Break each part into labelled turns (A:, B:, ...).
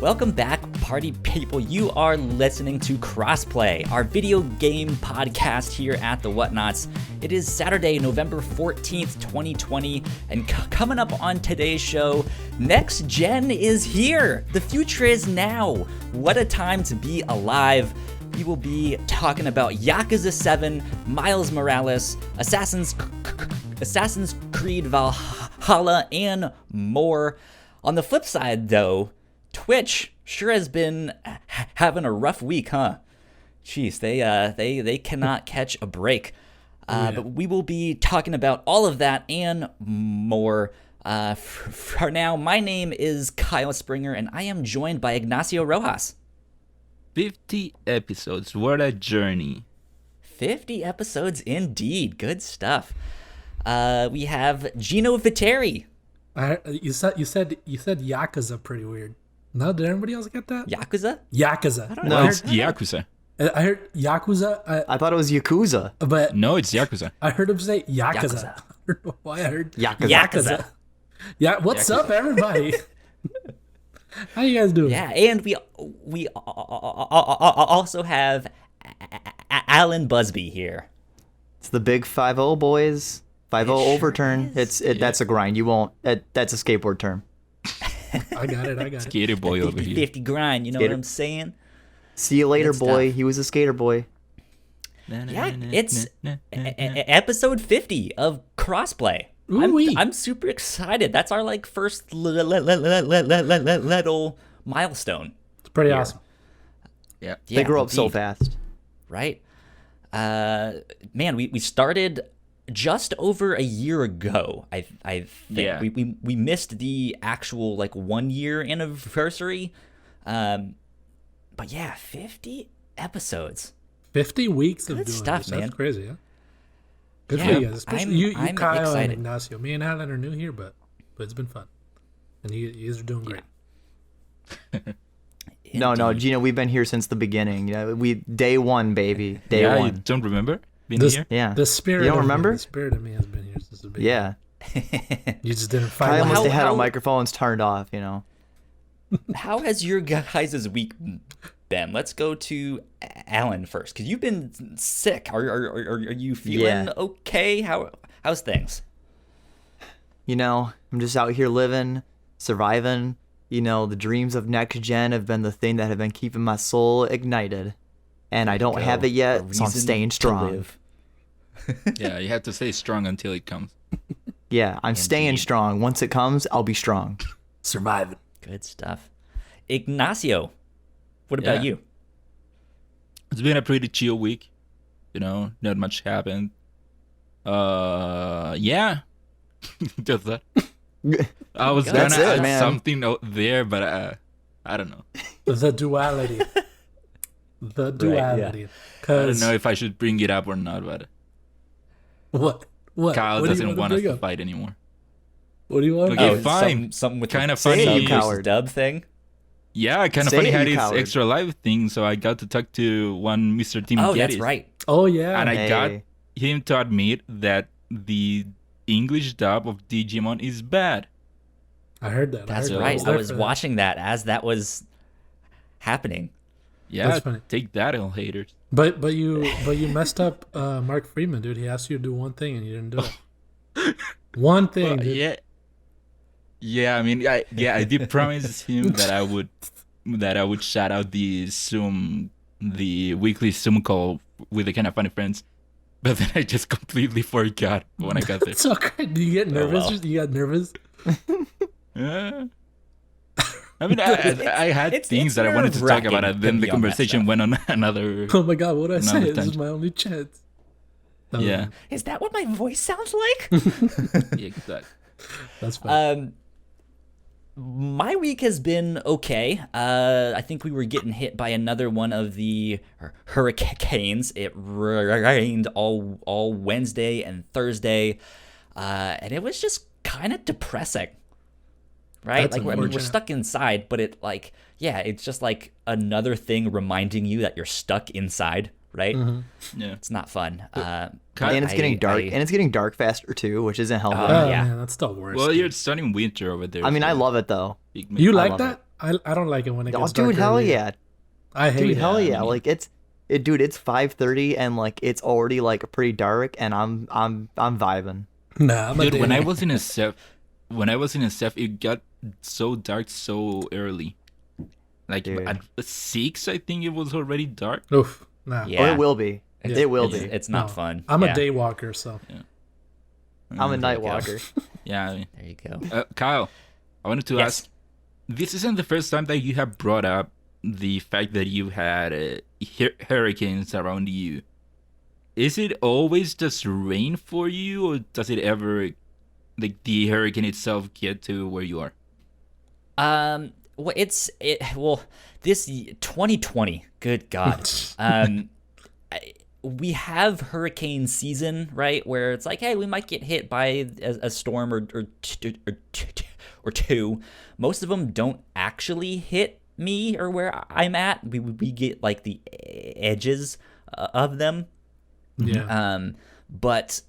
A: Welcome back, party people. You are listening to Crossplay, our video game podcast here at the Whatnauts. It is Saturday, November 14th, 2020, and coming up on today's show, Next Gen is here. The future is now. What a time to be alive. We will be talking about Yakuza 7, Miles Morales, Assassin's Creed Valhalla, and more. On the flip side, though, Twitch sure has been having a rough week, huh? Jeez, they cannot catch a break. But we will be talking about all of that and more. For now, my name is Kyle Springer, and I am joined by Ignacio Rojas.
B: 50 episodes. What a journey.
A: 50 episodes indeed. Good stuff. We have Gino Viteri.
C: You said Yakuza pretty weird. No, did everybody else get that?
A: Yakuza?
C: Yakuza.
A: I don't
B: No,
A: know.
B: it's Yakuza.
C: I heard Yakuza.
D: I thought it was Yakuza.
C: But
B: No, it's Yakuza.
C: I heard him say Yakuza.
A: Yakuza.
C: I don't know why I heard
A: Yakuza.
C: Yeah, what's up, everybody? How you guys doing?
A: Yeah, and we also have Alan Busby here.
D: It's the big 5-0, boys. 5-0 overturn. That's a grind. You won't. That's a skateboard term.
C: I got it.
B: Skater boy over here.
A: 50 grind, you know what I'm saying?
D: See you later,
A: Good
D: boy.
A: stuff.
D: He was a skater boy.
A: Yeah, it's episode 50 of Crossplay.
C: Ooh-wee.
A: I'm super excited. That's our first little milestone.
C: It's pretty awesome.
B: Yeah.
D: They grow up so
A: indeed.
D: fast.
A: Right? Man, we started just over a year ago. I think
B: Yeah.
A: we missed the actual 1 year anniversary. But yeah, 50 episodes.
C: 50 weeks of
A: Good
C: doing
A: stuff,
C: this.
A: man.
C: That's crazy, huh? Good
A: Yeah,
C: for you guys. Especially you
A: I'm
C: Kyle,
A: excited.
C: and Ignacio. Me and Alan are new here, but it's been fun. And you guys are doing great.
D: No,
A: Indeed.
D: Gino, we've been here since the beginning. Day one, baby. Day
B: Yeah, you
D: one.
B: don't remember being
C: This-
B: here?
D: Yeah.
C: The spirit
D: You don't
C: of
D: remember?
C: Me, the spirit of me has been here since the beginning.
D: Yeah.
C: You just didn't find
D: Kyle
C: out.
D: must have had
A: how-
D: our microphones turned off.
A: How has your guys' week been? Let's go to Alan first, because you've been sick. Are you feeling
D: Yeah.
A: okay? How's things?
D: I'm just out here living, surviving. The dreams of next gen have been the thing that have been keeping my soul ignited, and I don't have it
A: A
D: yet, so I'm
A: reason
D: staying
A: to
D: strong.
A: live.
B: Yeah, you have to stay strong until it comes.
D: Yeah, I'm staying
A: Indeed.
D: strong. Once it comes, I'll be strong.
C: Surviving.
A: Good stuff. Ignacio, what about
B: Yeah.
A: you?
B: It's been a pretty chill week. Not much happened. Yeah. Just that. I was
D: That's
B: gonna
D: it,
B: add
D: man.
B: something out there, but I don't know.
C: The duality. The duality.
B: I don't
C: Because
B: know if I should bring it up or not, but
C: what?
B: Kyle
C: What do you
B: doesn't
C: wanna
B: want us
C: bring
B: to
C: up?
B: fight anymore.
C: What do you want?
B: Okay,
A: Oh,
B: fine.
A: Something with
B: Kinda
A: the
B: funny.
A: sub
D: You
A: versus
D: coward.
A: dub thing.
B: Yeah, kind of
D: Say
B: funny
D: it,
B: had
D: you
B: his
D: coward.
B: extra live thing, so I got to talk to one Mr. Tim
A: Oh,
B: Geddes,
A: that's right.
C: Oh, yeah.
B: and I got
D: Hey.
B: him to admit that the English dub of Digimon is bad.
C: I heard that.
A: That's
C: I heard
A: right.
C: that.
A: I was
C: there for that.
A: watching that as that was happening.
B: Yeah,
C: That's funny.
B: take that, all haters.
C: But you messed up Mark Friedman, dude. He asked you to do one thing and you didn't do it. One thing, dude.
B: Yeah. I mean, I did promise him that I would shout out the weekly Zoom call with the kind of funny friends, but then I just completely forgot when I got there.
C: It's okay. Do you get nervous?
A: well.
C: You got nervous?
B: Yeah. I mean, I had
A: It's
B: things that I wanted to talk
A: nerve-wracking
B: about, and then
A: to
B: the
A: be on that
B: conversation
A: stuff.
B: went on another.
C: Oh my god, what did I say?
B: Another
C: This is
B: tangent.
C: my only chance.
B: Yeah,
A: Is that what my voice sounds like?
B: yeah, exactly.
C: That's fine.
A: My week has been okay. I think we were getting hit by another one of the hurricanes. It rained all Wednesday and Thursday, and it was just kind of depressing. Right?
C: That's
A: We're
C: unfortunate.
A: stuck inside, but it's just like another thing reminding you that you're stuck inside, right?
B: Yeah.
A: It's not fun.
D: And it's getting dark. And it's getting dark faster too, which isn't helping.
C: Oh
A: yeah.
C: man, that's the worst.
B: Well, you're starting winter over there.
D: I mean,
B: so
D: I love it though.
B: it
C: you
B: may-
C: like
D: love
C: that? I don't like it when it
D: Oh,
C: gets
D: dude,
C: dark
D: hell
C: early.
D: yeah.
C: I hate
D: Dude,
C: it.
D: hell yeah.
B: I mean-
D: Like it's 5:30 and like it's already like pretty dark and I'm vibing.
C: Nah, I'm a
B: Dude, when I
C: day-
B: was in a Seth, it got so dark so early. Like
D: Dude.
B: at 6, I think it was already dark.
C: Oof. Nah.
A: Yeah.
D: Oh, it will be.
A: It's-
D: It will
A: it's,
D: be.
A: It's not
C: No.
A: fun.
C: I'm
A: Yeah.
C: a day walker, so
D: I'm a night
A: you go.
D: walker.
B: Yeah. I mean,
A: There you go.
B: Kyle, I wanted to
A: Yes.
B: ask. This isn't the first time that you have brought up the fact that you had hurricanes around you. Is it always just rain for you, or does it ever, like the hurricane itself, get to where you are?
A: Well, this 2020. Good God. We have hurricane season, right? Where it's like, hey, we might get hit by a storm or two. Most of them don't actually hit me or where I'm at. We get like the edges of them.
C: yeah.
A: But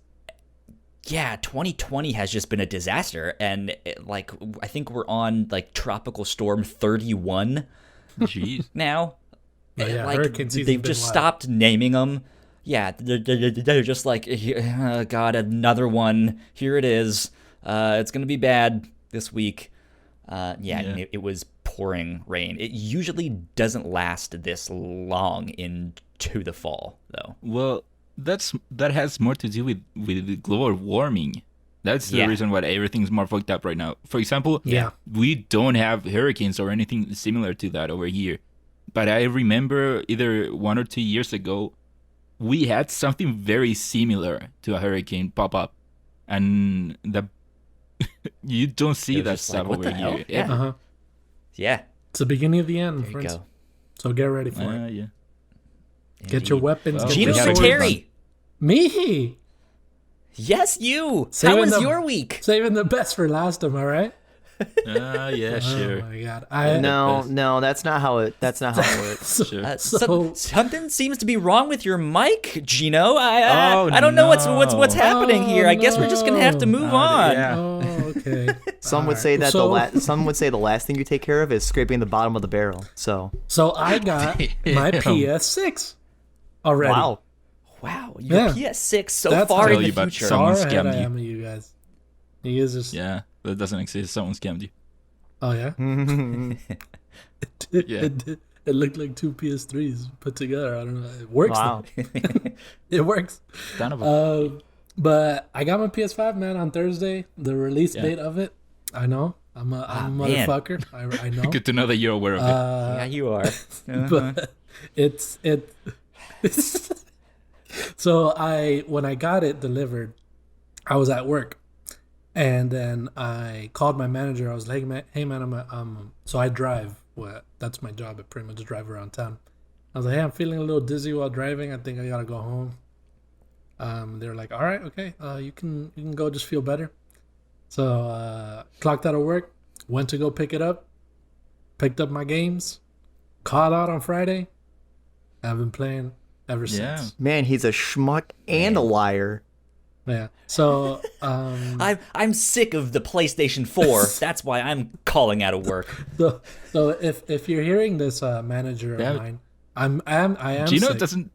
A: yeah, 2020 has just been a disaster, and like I think we're on like tropical storm 31
B: Jeez.
A: now.
C: Oh, yeah,
A: Like
C: hurricane season's
A: they've
C: been
A: just
C: wild.
A: stopped naming them. Yeah, they're just like, oh, God, another one. Here it is. It's gonna be bad this week. Yeah. And it was pouring rain. It usually doesn't last this long into the fall, though.
B: Well, that has more to do with global warming. That's the
A: Yeah.
B: reason why everything's more fucked up right now. For example,
C: Yeah.
B: we don't have hurricanes or anything similar to that over here. But I remember either 1 or 2 years ago, we had something very similar to a hurricane pop up, and you don't see
A: It was
B: that
A: just like,
B: stuff
A: what
B: over
A: the hell?
B: here.
A: Yeah.
C: Uh-huh.
A: Yeah,
C: It's the beginning of the end,
A: there you
C: friends.
A: go.
C: So get ready for it.
B: Yeah.
C: Get your
A: Indeed.
C: weapons.
B: Well,
C: get
A: Gino
B: we
C: your
B: have a
C: swords.
A: Terry.
C: Me.
A: Yes, you. How
C: Saving
A: was
C: them.
A: your week?
C: Saving the best for last, am I right?
B: Yeah, sure.
C: Oh my god. I
D: No, that's not how it works.
C: So,
B: Sure.
C: so
A: Something seems to be wrong with your mic, Gino.
B: Oh,
A: I don't know what's
B: no.
A: happening here. I guess we're just gonna have to move on.
B: Yeah.
C: oh, okay.
D: Some would
C: Alright.
D: say that
C: So-
D: some would say the last thing you take care of is scraping the bottom of the barrel. So
C: So I got my
B: Damn.
C: PS6 already.
D: wow.
A: Wow, your
C: Yeah.
A: PS6 so
C: That's
A: far
C: how-
A: in
B: Tell
A: the
B: you about
A: future.
B: someone
C: Far ahead
B: scammed
C: I
B: you.
C: am of you guys. You guys just.
B: Yeah, that doesn't exist. Someone scammed you.
C: Oh yeah.
B: Yeah.
C: It looked like two PS3s put together. I don't know. It works.
D: Wow.
C: though. It works.
B: Kind of a-
C: But I got my PS5 man on Thursday. The release date of it. I know. I'm a
A: man.
C: motherfucker. I know.
B: Good to know that you're aware of it.
A: Yeah, you are.
C: But it's so when I got it delivered, I was at work, and then I called my manager. I was like, "Hey man, so I drive. Well, that's my job. I pretty much drive around town." I was like, "Hey, I'm feeling a little dizzy while driving. I think I gotta go home." They were like, "All right, okay. You can go. Just feel better." So clocked out of work, went to go pick it up, picked up my games, called out on Friday. I've been playing ever
B: Yeah.
C: since.
D: Man, he's a schmuck and a liar.
C: Yeah. So
A: I'm sick of the PlayStation 4. That's why I'm calling out of work.
C: so if you're hearing this, manager
B: Yeah.
C: of mine, I am
B: Gino
C: sick,
B: doesn't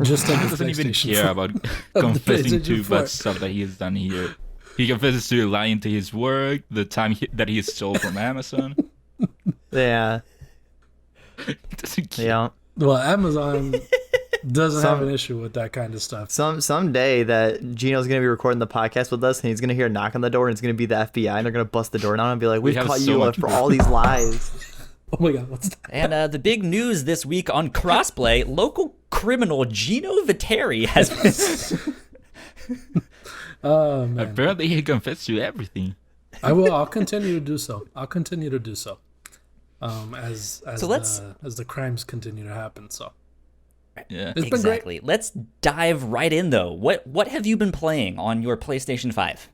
C: just like the
B: doesn't even
C: PlayStation
B: care
C: 4.
B: about confessing
C: PlayStation
B: to
C: 4.
B: bad stuff that he has done here. He confesses to lying to his work, the time that he stole from Amazon.
D: Yeah.
B: He doesn't care.
D: Yeah.
C: Well, Amazon doesn't have
D: Some-
C: an issue with that kind of stuff.
D: Someday that Gino's gonna be recording the podcast with us and he's gonna hear a knock on the door and it's gonna be the FBI and they're gonna bust the door down and be like, "We've
B: have
D: caught
B: so
D: you
B: much
D: for
B: proof."
D: all these lies."
C: Oh my god, what's that?
A: And the big news this week on Crossplay, local criminal Gino Viteri has been...
C: Oh man,
B: Apparently, he confessed to everything.
C: I'll continue to do so. I'll continue to do so. As
A: So let's-
C: as the crimes continue to happen. So
B: Yeah.
C: it's been great.
A: Exactly. Let's dive right in, though. What have you been playing on your PlayStation 5?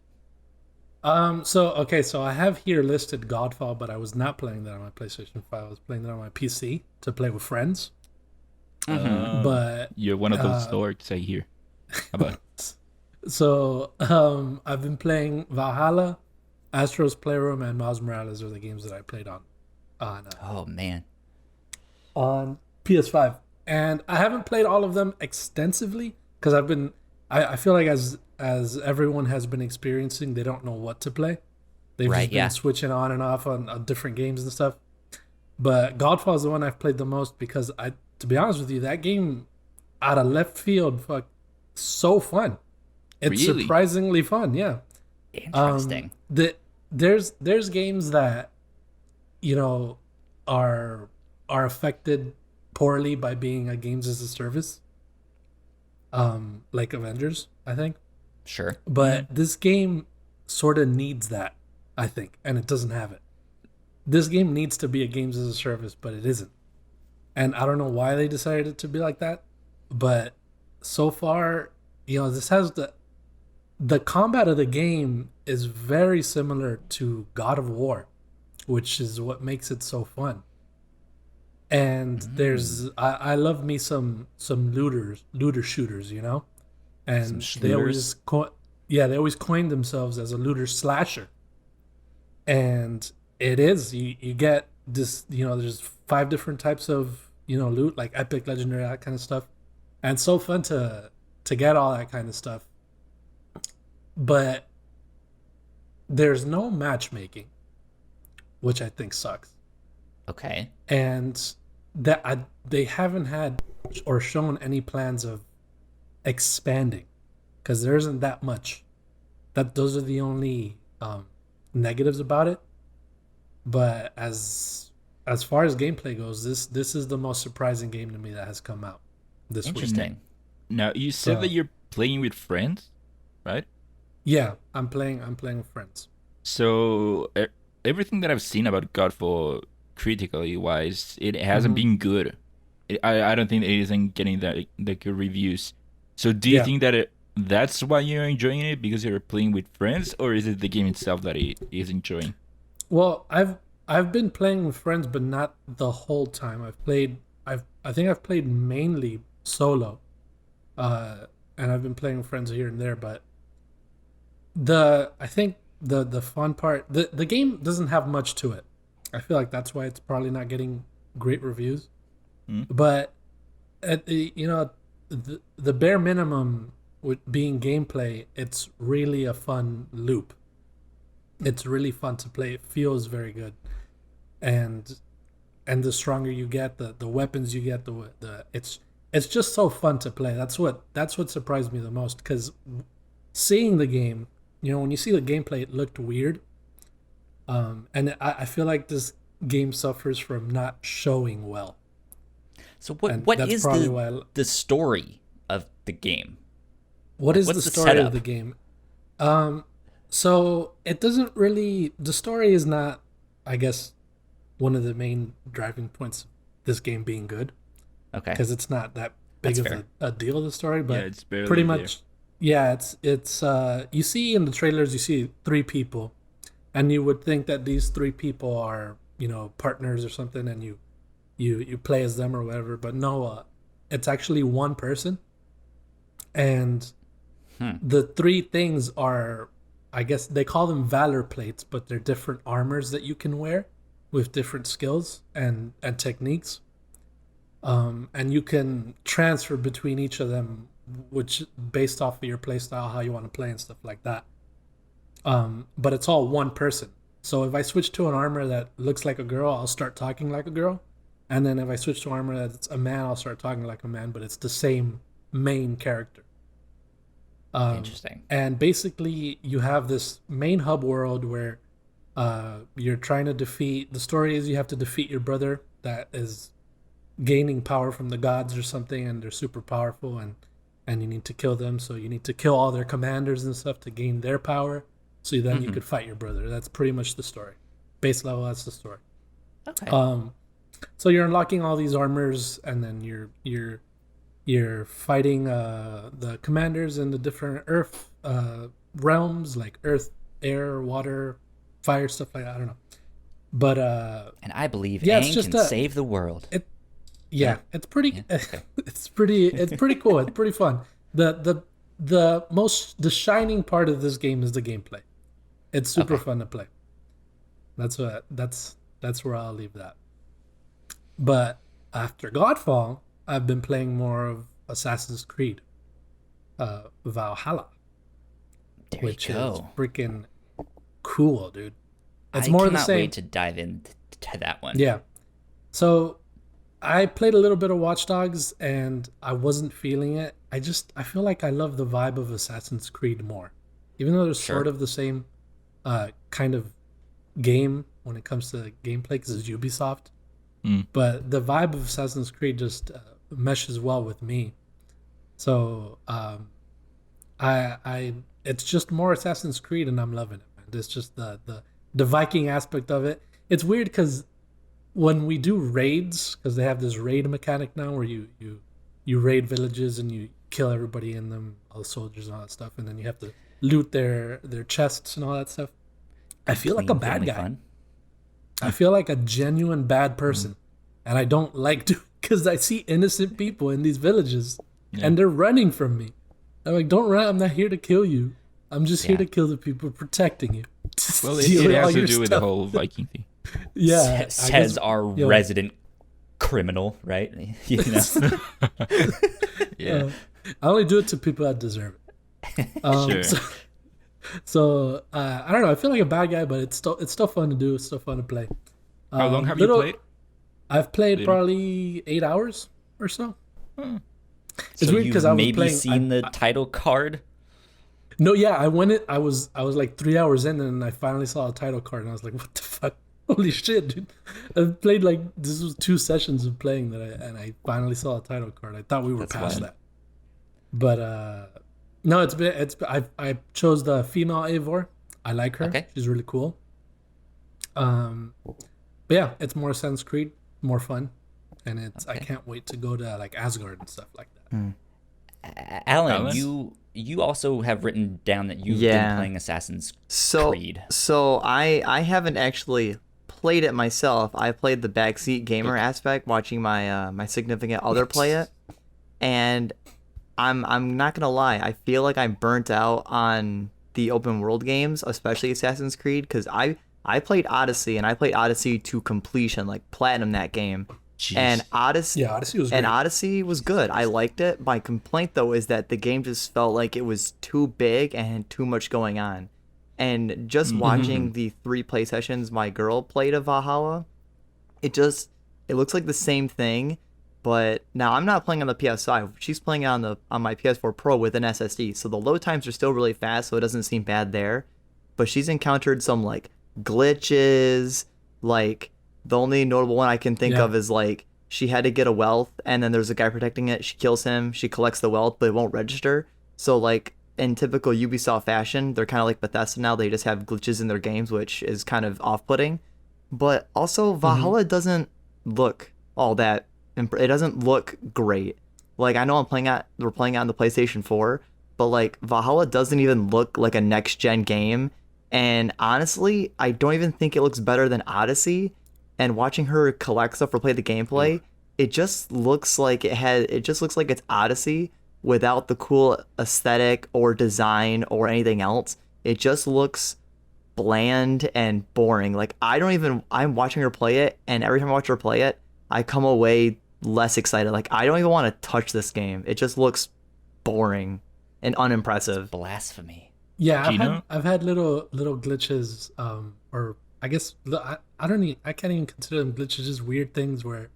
C: So I have here listed Godfall, but I was not playing that on my PlayStation 5. I was playing that on my PC to play with friends. But
B: You're one of those dorks I hear about.
C: so I've been playing Valhalla, Astro's Playroom, and Miles Morales are the games that I played on on
A: Oh man.
C: on PS5, and I haven't played all of them extensively because I feel like as everyone has been experiencing, they don't know what to play. They've
A: Right,
C: just been
A: yeah.
C: switching on and off on different games and stuff. But Godfall is the one I've played the most because to be honest with you, that game out of left field, so fun. It's
B: Really?
C: surprisingly fun, yeah.
A: Interesting.
C: There's games that you know are affected poorly by being a games as a service, like Avengers, I think.
A: Sure.
C: But this game sort of needs that, I think, and it doesn't have it. This game needs to be a games as a service, but it isn't. And I don't know why they decided it to be like that, but so far, this has the combat of the game is very similar to God of War, which is what makes it so fun. And there's I love me some looter shooters, and
A: Some
C: they
A: shooters?
C: they always coined themselves as a looter slasher. And it is you get this, there's 5 different types of loot, like epic, legendary, that kind of stuff, and it's so fun to get all that kind of stuff. But there's no matchmaking, which I think sucks.
A: Okay.
C: And they haven't had or shown any plans of expanding, because there isn't that much. Those are the only negatives about it. But as far as gameplay goes, this is the most surprising game to me that has come out this week.
A: Interesting.
B: Now you said
C: So-
B: that you're playing with friends, right?
C: Yeah, I'm playing with friends.
B: So everything that I've seen about Godfall, critically wise, it hasn't been good. I don't think it isn't getting that the good reviews. So do you
C: Yeah.
B: think that that's why you're enjoying it, because you're playing with friends, or is it the game itself that it is enjoying?
C: Well, I've been playing with friends, but not the whole time. I think I've played mainly solo, and I've been playing with friends here and there. But I think the fun part, the game doesn't have much to it. I feel like that's why it's probably not getting great reviews. But at the bare minimum with being gameplay, it's really a fun loop. It's really fun to play. It feels very good, and the stronger you get, the weapons you get, it's just so fun to play. That's what surprised me the most, because seeing the game, when you see the gameplay, it looked weird, and I feel like this game suffers from not showing well.
A: So what
C: And
A: what
C: that's
A: is
C: probably why
A: the story of the game?
C: What is
A: What's
C: the
A: the
C: story
A: setup?
C: of the game? So it doesn't really. The story is not, I guess, one of the main driving points of this game being good,
A: Okay.
C: because it's not that big
A: That's
C: of
A: fair.
C: a deal, the story. But
B: Yeah, it's barely
C: pretty
B: there.
C: much, yeah. It's you see in the trailers, you see 3 people, and you would think that these 3 people are partners or something, and you play as them or whatever. But no, it's actually one person, and the 3 things are, I guess they call them valor plates, but they're different armors that you can wear with different skills and techniques. And you can transfer between each of them, which based off of your play style, how you want to play and stuff like that. But it's all one person. So if I switch to an armor that looks like a girl, I'll start talking like a girl. And then if I switch to armor that's a man, I'll start talking like a man, but it's the same main character.
A: Interesting.
C: And basically, you have this main hub world where you're trying to defeat. The story is you have to defeat your brother that is gaining power from the gods or something, and they're super powerful, and you need to kill them. So you need to kill all their commanders and stuff to gain their power. So then you could fight your brother. That's pretty much the story. Base level, that's the story.
A: Okay.
C: So you're unlocking all these armors, and then you're fighting the commanders in the different earth realms, like earth, air, water, fire, stuff like that. I don't know, but
A: and I believe
C: yeah, it's
A: Aang
C: just
A: can
C: a-
A: save the world.
C: it's pretty
A: okay.
C: it's pretty cool. It's pretty fun. The shining part of this game is the gameplay. It's super fun to play. That's That's where I'll leave that. But after Godfall, I've been playing more of Assassin's Creed Valhalla,
A: There
C: which
A: you
C: is
A: go.
C: freaking cool, dude. It's
A: I
C: more of the
A: cannot
C: same.
A: wait to dive into that one.
C: Yeah. So I played a little bit of Watch Dogs and I wasn't feeling it. I feel like I love the vibe of Assassin's Creed more. Even though they're
A: Sure.
C: sort of the same kind of game when it comes to gameplay because it's Ubisoft. But the vibe of Assassin's Creed just meshes well with me. So it's just more Assassin's Creed and I'm loving it, man. It's just the Viking aspect of it. It's weird because when we do raids, because they have this raid mechanic now where you raid villages and you kill everybody in them, all the soldiers and all that stuff, and then you have to loot their chests and all that stuff. I feel like a
A: Clean
C: bad
A: family
C: guy.
A: fun.
C: I feel like a genuine bad person, and I don't like to because I see innocent people in these villages, and they're running from me. I'm like, don't run! I'm not here to kill you. I'm just here
A: Yeah.
C: to kill the people protecting you.
B: Well,
C: Steal
B: it
C: all
B: has to
C: your
B: do with the
C: stuff.
B: whole Viking thing.
C: Yeah, I
A: Says
C: guess-
A: our
C: yo.
A: resident criminal, right? You know?
B: Yeah.
C: I only do it to people that deserve it.
B: Sure.
C: So I don't know. I feel like a bad guy, but it's still fun to do. It's still fun to play.
B: How long have you played?
C: I've played
B: Little?
C: probably 8 hours or so. It's
A: So
C: weird
A: you've
C: because I was
A: maybe
C: playing.
A: seen the title card.
C: No, yeah, I went it. I was like 3 hours in, and I finally saw a title card, and I was like, "What the fuck? Holy shit, dude!" I played like this was 2 sessions of playing and I finally saw a title card. I thought we were
A: That's
C: past
A: wild.
C: that, but no, I chose the female Eivor. I like her.
A: Okay.
C: She's really cool. But yeah, it's more Assassin's Creed, more fun, and I
A: Okay.
C: can't wait to go to like Asgard and stuff like that.
A: Alan,
B: Alan?
A: you also have written down that you've
D: Yeah.
A: been playing Assassin's
D: So
A: Creed.
D: so I haven't actually played it myself. I played the backseat gamer aspect, watching my my significant other play it, and I'm not gonna lie. I feel like I'm burnt out on the open world games, especially Assassin's Creed, because I played Odyssey and I played Odyssey to completion, like platinum that game.
B: Jeez.
D: And Odyssey,
C: Yeah, Odyssey was
D: and
C: great.
D: Odyssey was good. I liked it. My complaint though is that the game just felt like it was too big and had too much going on. And just watching the 3 play sessions my girl played of Valhalla, it looks like the same thing. But now I'm not playing on the PS5. She's playing on my PS4 Pro with an SSD, so the load times are still really fast, so it doesn't seem bad there. But she's encountered some like glitches, like. The only notable one I can think of is like she had to get a wealth and then there's a guy protecting it. She kills him. She collects the wealth, but it won't register. So like in typical Ubisoft fashion, they're kind of like Bethesda now. They just have glitches in their games, which is kind of off-putting. But also Valhalla doesn't look all that. It doesn't look great. Like I know we're playing it on the PlayStation 4, but like Valhalla doesn't even look like a next-gen game. And honestly, I don't even think it looks better than Odyssey. And watching her collect stuff or play the gameplay, it just looks like it's Odyssey without the cool aesthetic or design or anything else. It just looks bland and boring. Like I'm watching her play it, and every time I watch her play it, I come away less excited. Like I don't even want to touch this game. It just looks boring and unimpressive.
A: Blasphemy.
C: Yeah,
B: Gino?
C: I've had little glitches, or I guess I can't even consider them glitches, just weird things. Where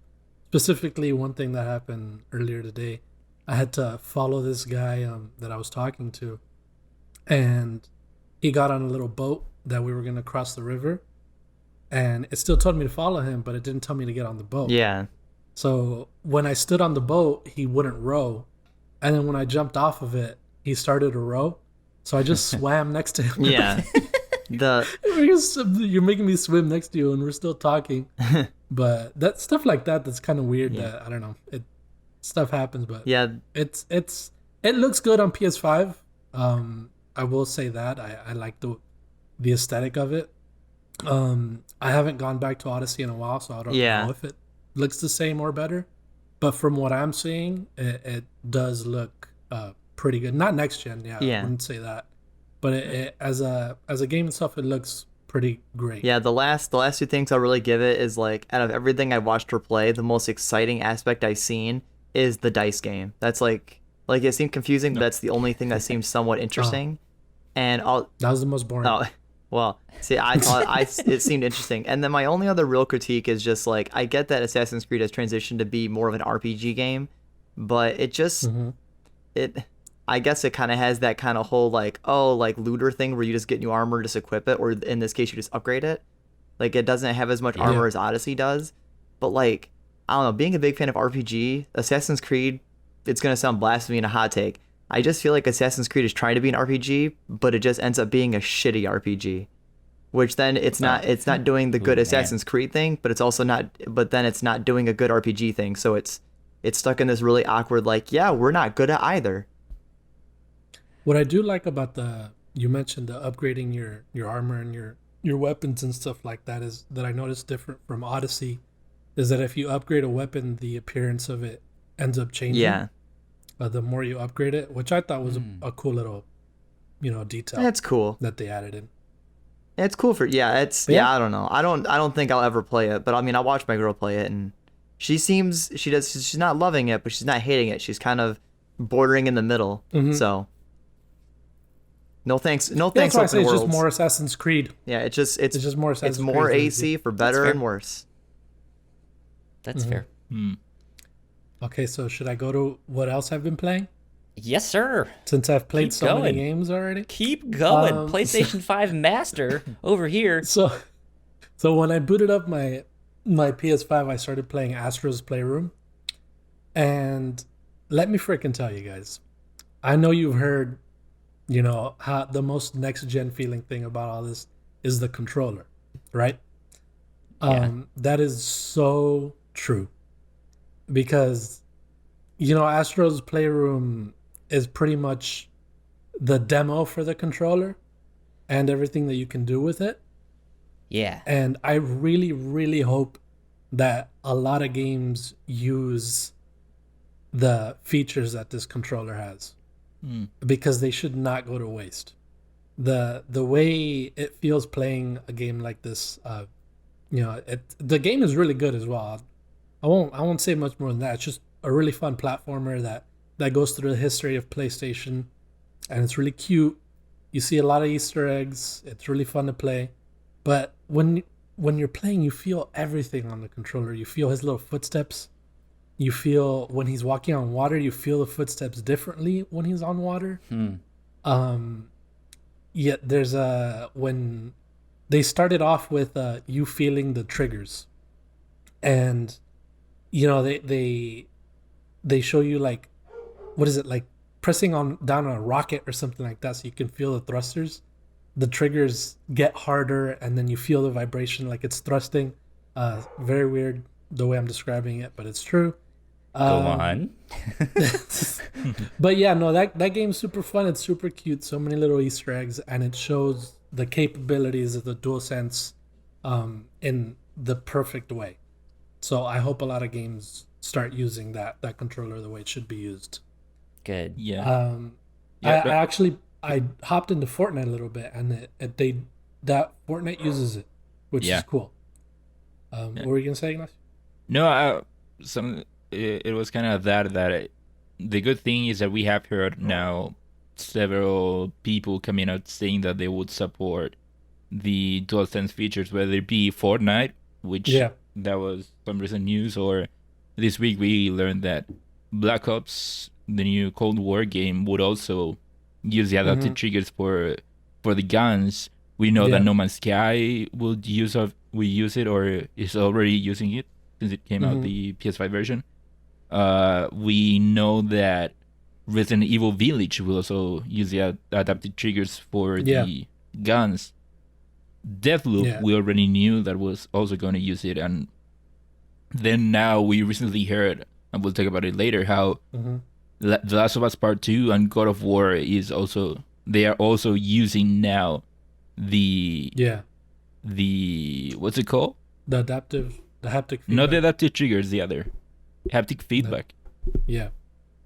C: specifically one thing that happened earlier today, I had to follow this guy that I was talking to, and he got on a little boat that we were gonna cross the river, and it still told me to follow him, but it didn't tell me to get on the boat.
D: Yeah.
C: So when I stood on the boat, he wouldn't row, and then when I jumped off of it, he started to row. So I just swam next to him.
D: Yeah.
C: You're making me swim next to you, and we're still talking. But that stuff like that's kind of weird. That I don't know. Stuff happens, but
D: Yeah.
C: it looks good on PS5. I will say that I like the aesthetic of it. I haven't gone back to Odyssey in a while, so I don't know if it looks the same or better. But from what I'm seeing, it does look pretty good. Not next gen, I wouldn't say that. But it, as a game and stuff, it looks pretty great.
D: Yeah, the last two things I'll really give it is like out of everything I've watched her play, the most exciting aspect I've seen is the dice game. That's like it seemed confusing, but that's the only thing that seems somewhat interesting. And
C: that was the most boring.
D: Oh, well, see, I thought it seemed interesting. And then my only other real critique is just like I get that Assassin's Creed has transitioned to be more of an RPG game, but it just I guess it kind of has that kind of whole like looter thing where you just get new armor, just equip it, or in this case you just upgrade it. Like it doesn't have as much armor as Odyssey does, but like I don't know, being a big fan of RPG, Assassin's Creed, it's gonna sound blasphemy and a hot take. I just feel like Assassin's Creed is trying to be an RPG, but it just ends up being a shitty RPG. Which then it's not doing the good Assassin's Creed thing, but it's also not doing a good RPG thing. So it's stuck in this really awkward like, yeah, we're not good at either.
C: What I do like about you mentioned the upgrading your armor and your weapons and stuff like that is that I noticed different from Odyssey is that if you upgrade a weapon, the appearance of it ends up changing.
D: Yeah.
C: The more you upgrade it, which I thought was a cool little, detail.
D: That's cool
C: that they added in.
D: It's cool for I don't know. I don't think I'll ever play it, but I mean I watched my girl play it and she's not loving it, but she's not hating it. She's kind of bordering in the middle. So no thanks.
C: That's why I say it's just more Assassin's Creed.
D: Yeah, it's just
C: more Assassin's
D: Creed. It's more
C: Creed
D: AC for better and worse.
A: That's fair.
C: Okay, so should I go to what else I've been playing?
A: Yes, sir.
C: Since I've played
A: Keep going.
C: many games already.
A: Keep going. PlayStation 5 Master over here.
C: So when I booted up my PS5, I started playing Astro's Playroom. And let me freaking tell you guys, I know you've heard, how the most next-gen feeling thing about all this is the controller, right? That is so true. Because, Astro's Playroom is pretty much the demo for the controller and everything that you can do with it.
A: Yeah.
C: And I really, really hope that a lot of games use the features that this controller has. Because they should not go to waste. The way it feels playing a game like this, the game is really good as well. I won't say much more than that. It's just a really fun platformer that goes through the history of PlayStation, and it's really cute. You see a lot of Easter eggs. It's really fun to play. But when you're playing, you feel everything on the controller. You feel his little footsteps. You feel when he's walking on water, you feel the footsteps differently when he's on water. Yet there's when they started off with you feeling the triggers, and they show you like, what is it, like pressing down on a rocket or something like that, so you can feel the thrusters. The triggers get harder, and then you feel the vibration like it's thrusting. Very weird the way I'm describing it, but it's true.
A: Go on.
C: But yeah, no, that game's super fun. It's super cute. So many little Easter eggs, and it shows the capabilities of the DualSense in the perfect way. So I hope a lot of games start using that controller the way it should be used.
A: Good.
B: Yeah.
C: I hopped into Fortnite a little bit, and that Fortnite uses it, which is cool. What were you gonna say, Ignacio?
B: No, it was kind of the good thing is that we have heard now several people coming out saying that they would support the DualSense features, whether it be Fortnite, which that was some recent news, or this week we learned that Black Ops, the new Cold War game, would also use the adaptive triggers for the guns. We know that No Man's Sky will use it or is already using it since it came out, the PS5 version. We know that Resident Evil Village will also use the adaptive triggers for the guns. Deathloop, we already knew that was also going to use it, and then now we recently heard, and we'll talk about it later, how The Last of Us Part 2 and God of War they are also using now the what's it called?
C: The haptic feedback.
B: Not the adaptive triggers, the other haptic feedback.
C: I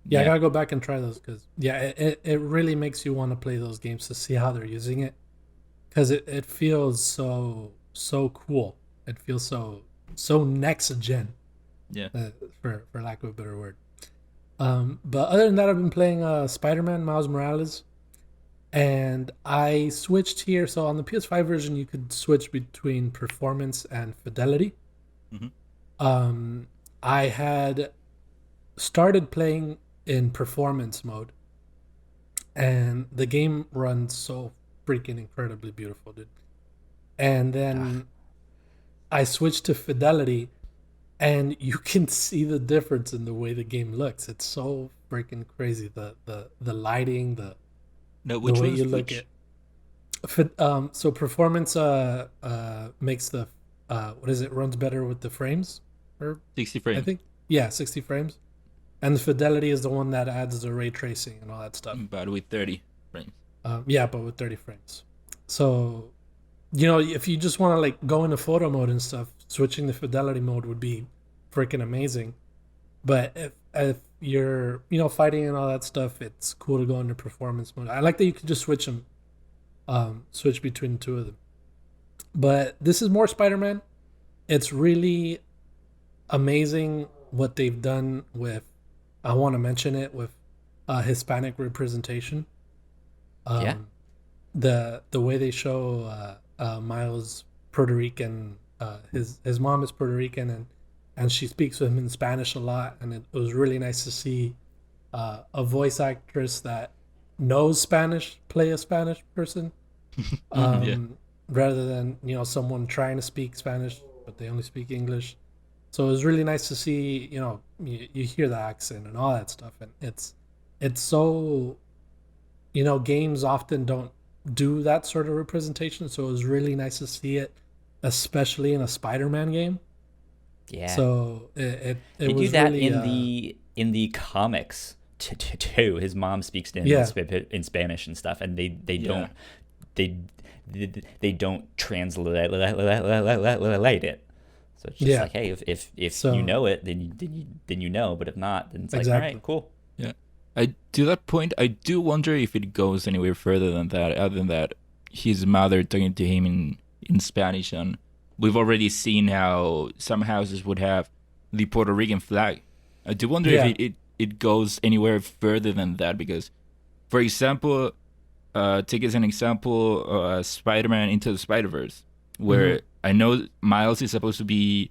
C: gotta go back and try those, because it really makes you want to play those games to see how they're using it, because it feels so cool. It feels so next gen.
B: Yeah.
C: For lack of a better word. But other than that, I've been playing Spider-Man Miles Morales, and I switched here. So on the PS5 version, you could switch between performance and fidelity. I had started playing in performance mode, and the game runs so freaking incredibly beautiful, dude. And then I switched to fidelity, and you can see the difference in the way the game looks. It's so freaking crazy. The lighting, the
B: which
C: way
B: was
C: you look
B: which?
C: at. So performance makes the what is it, runs better with the frames, or
B: 60 frames.
C: I think 60 frames, and the fidelity is the one that adds the ray tracing and all that stuff.
B: But with 30 frames.
C: But with 30 frames. So, if you just want to like go into photo mode and stuff, switching the fidelity mode would be freaking amazing. But if you're fighting and all that stuff, it's cool to go into performance mode. I like that you can just switch between the two of them. But this is more Spider-Man. It's really amazing what they've done with, I want to mention it, with Hispanic representation. The way they show Miles Puerto Rican, his mom is Puerto Rican, and she speaks with him in Spanish a lot, and it was really nice to see a voice actress that knows Spanish play a Spanish person, rather than someone trying to speak Spanish but they only speak English. So it was really nice to see, you hear the accent and all that stuff, and it's so, games often don't do that sort of representation, so it was really nice to see it, especially in a Spider-Man game.
A: Yeah.
C: So it
A: they
C: was
A: do that
C: really,
A: in the comics too. His mom speaks to him in Spanish and stuff, and they don't they don't translate it. So it's just like, hey, if you know it, then you know, but if not, then it's like, all right, cool.
B: Yeah. To that point, I do wonder if it goes anywhere further than that, other than that his mother talking to him in Spanish, and we've already seen how some houses would have the Puerto Rican flag. I do wonder if it goes anywhere further than that, because, for example, take as an example, Spider-Man Into the Spider-Verse, where I know Miles is supposed to be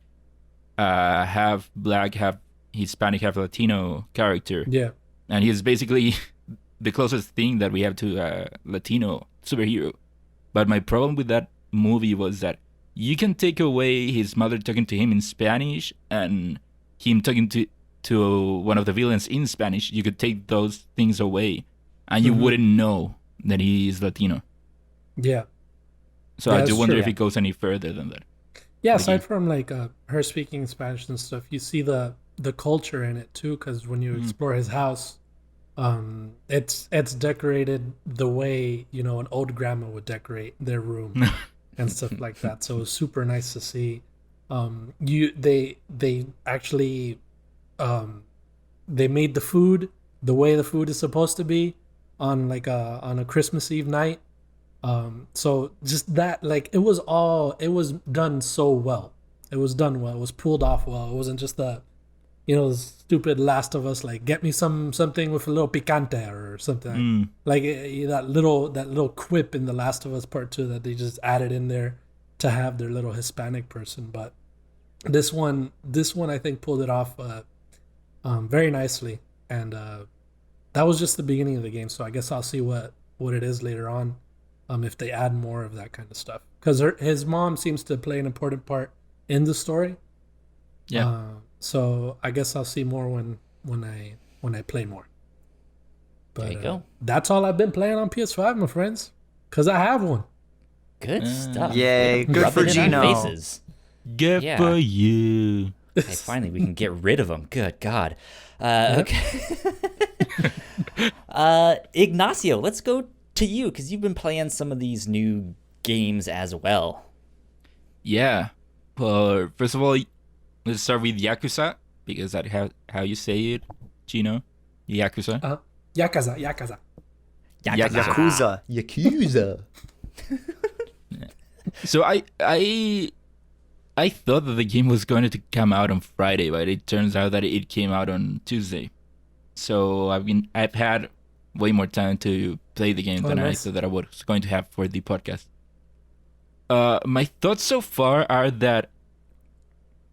B: half black, half Hispanic, half Latino character.
C: Yeah.
B: And he's basically the closest thing that we have to a Latino superhero. But my problem with that movie was that you can take away his mother talking to him in Spanish and him talking to one of the villains in Spanish. You could take those things away and you wouldn't know that he is Latino.
C: Yeah.
B: So I do wonder if it goes any further than that.
C: Yeah, aside from like her speaking Spanish and stuff, you see the culture in it too, because when you explore his house, it's decorated the way an old grandma would decorate their room and stuff like that. So it was super nice to see. They actually they made the food the way the food is supposed to be on a Christmas Eve night. So just that, like, it was done so well. It was done well. It was pulled off well. It wasn't just the stupid Last of Us, like, get me something with a little picante or something. Like that little quip in the Last of Us Part 2 that they just added in there to have their little Hispanic person. But this one I think pulled it off very nicely. And that was just the beginning of the game. So I guess I'll see what it is later on. If they add more of that kind of stuff, because his mom seems to play an important part in the story.
B: Yeah.
C: So I guess I'll see more when I play more. But
A: there you go.
C: That's all I've been playing on PS5, my friends, because I have one.
A: Good stuff.
D: Yay, good for Gino.
A: Faces.
B: Good for you.
A: Hey, finally, we can get rid of them. Good God. Okay. Ignacio, let's go to you, because you've been playing some of these new games as well.
B: Yeah. Well, first of all, let's start with Yakuza, because that's how you say it, Gino. Yakuza.
C: Yakuza.
D: Yakuza.
B: So I thought that the game was going to come out on Friday, but it turns out that it came out on Tuesday. So I've had way more time to play the game than
C: nice.
B: I thought that I was going to have for the podcast. My thoughts so far are that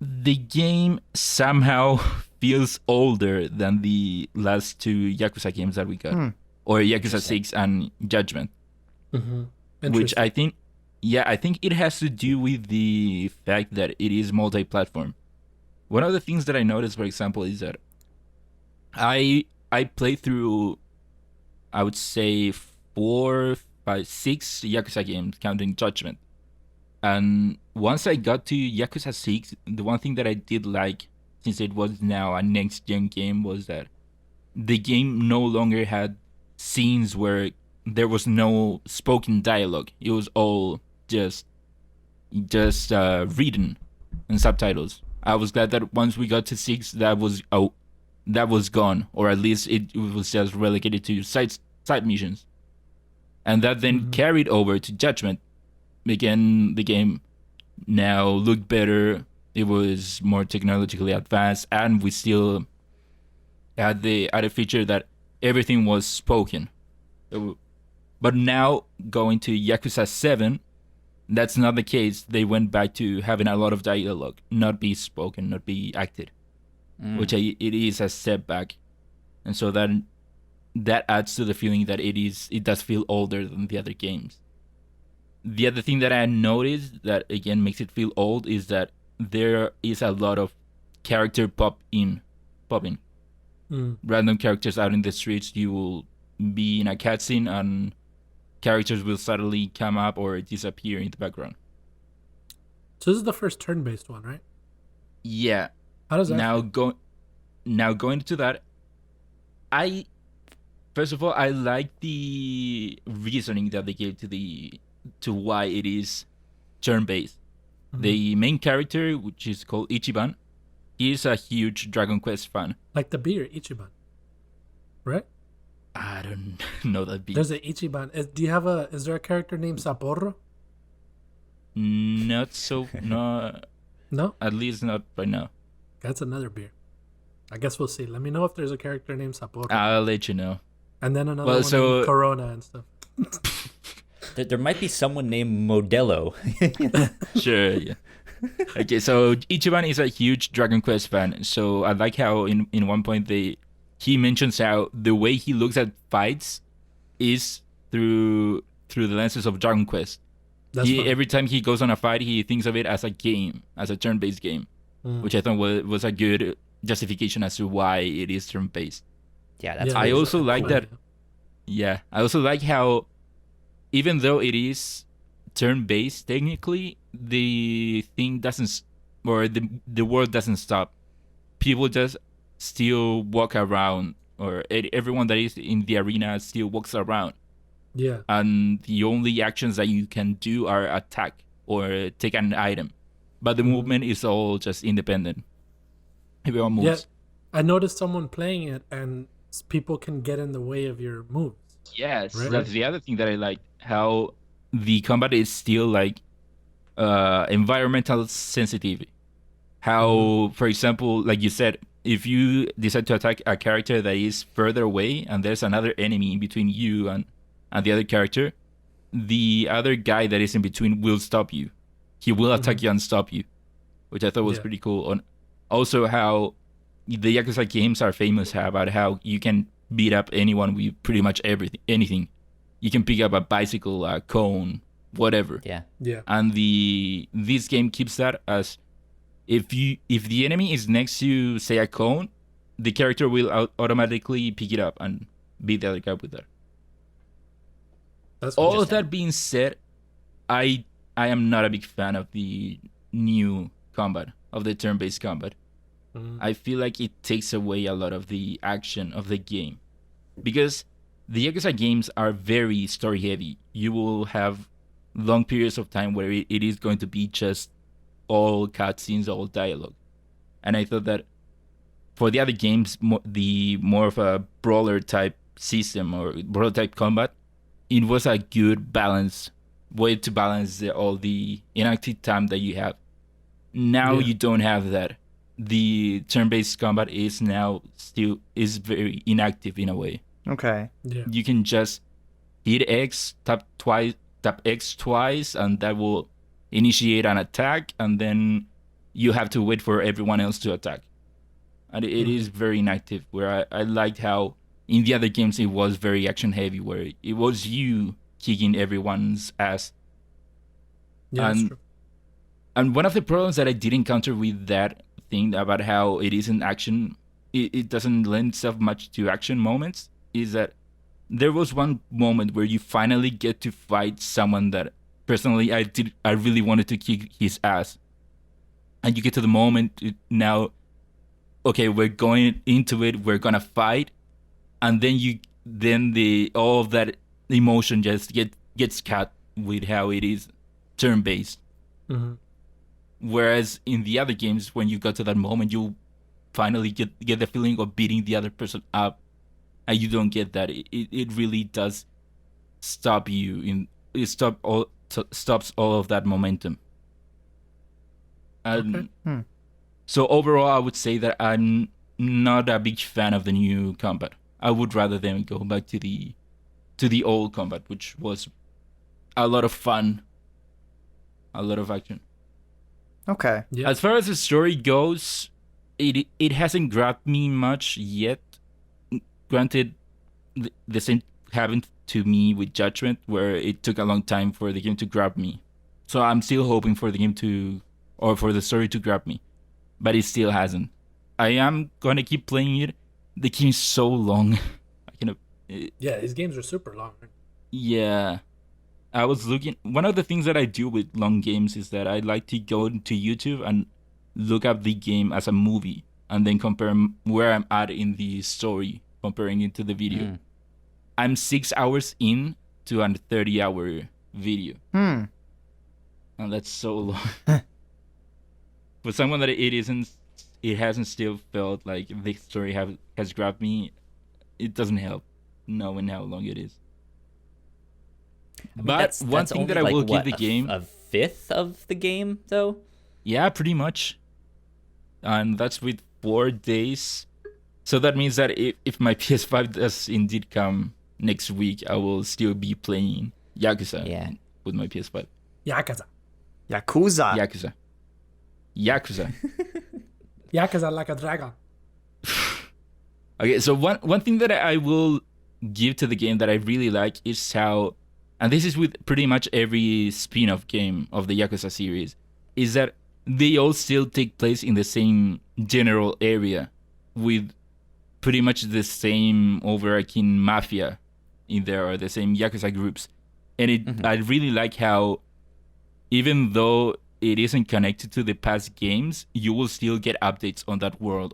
B: the game somehow feels older than the last two Yakuza games that we got, or Yakuza 6 and Judgment, which I think it has to do with the fact that it is multi-platform. One of the things that I noticed, for example, is that I played through, I would say 4, 5, 6 Yakuza games, counting Judgment. And once I got to Yakuza 6, the one thing that I did like, since it was now a next-gen game, was that the game no longer had scenes where there was no spoken dialogue. It was all just written and subtitles. I was glad that once we got to 6, that was gone, or at least it was just relegated to side missions. And that then carried over to Judgment. Again, the game now looked better. It was more technologically advanced, and we still had the added feature that everything was spoken. But now, going to Yakuza 7, that's not the case. They went back to having a lot of dialogue, not be spoken, not be acted, which it is a setback. And so that adds to the feeling that it does feel older than the other games. The other thing that I noticed that again makes it feel old is that there is a lot of character popping. Random characters out in the streets. You will be in a cutscene and characters will suddenly come up or disappear in the background.
C: So this is the first turn-based one, right?
B: Yeah.
C: How does that feel?
B: Now going to that, first of all, I like the reasoning that they gave to why it is turn-based. The main character, which is called Ichiban, he is a huge Dragon Quest fan.
C: Like the beer, Ichiban. Right?
B: I don't know that beer.
C: There's an Ichiban. Is there a character named Sapporo?
B: Not so, no.
C: No?
B: At least not right now.
C: That's another beer. I guess we'll see. Let me know if there's a character named Sapporo.
B: I'll let you know.
C: And then another one named Corona and stuff.
A: There might be someone named Modelo.
B: Sure, yeah. Okay, so Ichiban is a huge Dragon Quest fan. So I like how in one point he mentions how the way he looks at fights is through the lenses of Dragon Quest. Every time he goes on a fight, he thinks of it as a game, as a turn-based game, which I thought was a good justification as to why it is turn-based.
A: Yeah, that's.
B: I also like that. Yeah, I also like how, even though it is turn-based, technically the thing doesn't, or the world doesn't stop. People just still walk around, or everyone that is in the arena still walks around.
C: Yeah.
B: And the only actions that you can do are attack or take an item, but the movement is all just independent. Everyone moves.
C: Yeah, I noticed someone playing it, and people can get in the way of your moves.
B: Yes,
C: right?
B: That's the other thing that I like. How the combat is still like environmental sensitive. How, for example, like you said, if you decide to attack a character that is further away and there's another enemy in between you and the other character, the other guy that is in between will stop you. He will attack you and stop you, which I thought was pretty cool. And also how the Yakuza games are famous about how you can beat up anyone with pretty much anything. You can pick up a bicycle, a cone, whatever.
A: Yeah.
B: And this game keeps that as if the enemy is next to, say, a cone, the character will automatically pick it up and beat the other guy with that.
C: That's
B: all of that being said, I am not a big fan of the new combat, of the turn-based combat. I feel like it takes away a lot of the action of the game, because the Yakuza games are very story heavy. You will have long periods of time where it is going to be just all cutscenes, all dialogue. And I thought that for the other games, the more of a brawler type system or brawler type combat, it was a good balance way to balance all the inactive time that you have. Now you don't have that. The turn-based combat is very inactive in a way.
D: Okay.
C: Yeah.
B: You can just hit X, tap X twice, and that will initiate an attack, and then you have to wait for everyone else to attack. And it is very inactive, where I liked how in the other games it was very action heavy, where it was you kicking everyone's ass.
C: Yeah, that's true.
B: And one of the problems that I did encounter with that thing about how it isn't action, it doesn't lend itself much to action moments, is that there was one moment where you finally get to fight someone that personally I really wanted to kick his ass. And you get to the moment now, okay, we're going into it, we're gonna fight, and then all of that emotion just gets cut with how it is turn based.
C: Mm-hmm.
B: Whereas in the other games, when you got to that moment, you finally get the feeling of beating the other person up, and you don't get that. It really does stop you stops all of that momentum. So overall, I would say that I'm not a big fan of the new combat. I would rather them go back to the old combat, which was a lot of fun, a lot of action.
D: Okay.
C: Yeah.
B: As far as the story goes, it hasn't grabbed me much yet. Granted, the same happened to me with Judgment, where it took a long time for the game to grab me. So I'm still hoping for the story to grab me, but it still hasn't. I am gonna keep playing it. The game is so long.
C: Yeah, these games are super long.
B: Yeah. I was looking. One of the things that I do with long games is that I like to go to YouTube and look up the game as a movie and then compare where I'm at in the story, comparing it to the video. I'm 6 hours in to a 30-hour video. And that's so long. For someone that it hasn't still felt like the story has grabbed me, it doesn't help knowing how long it is.
A: I mean,
B: But one thing that I will give the game,
A: a fifth of the game, though.
B: yeah, pretty much, and that's with 4 days. So that means that if my PS5 does indeed come next week, I will still be playing Yakuza with my PS5.
C: Yakuza.
D: Yakuza.
C: Yakuza like a dragon.
B: Okay, so one thing that I will give to the game that I really like is how, and this is with pretty much every spin-off game of the Yakuza series, is that they all still take place in the same general area with pretty much the same overarching mafia in there, or the same Yakuza groups. And I really like how, even though it isn't connected to the past games, you will still get updates on that world.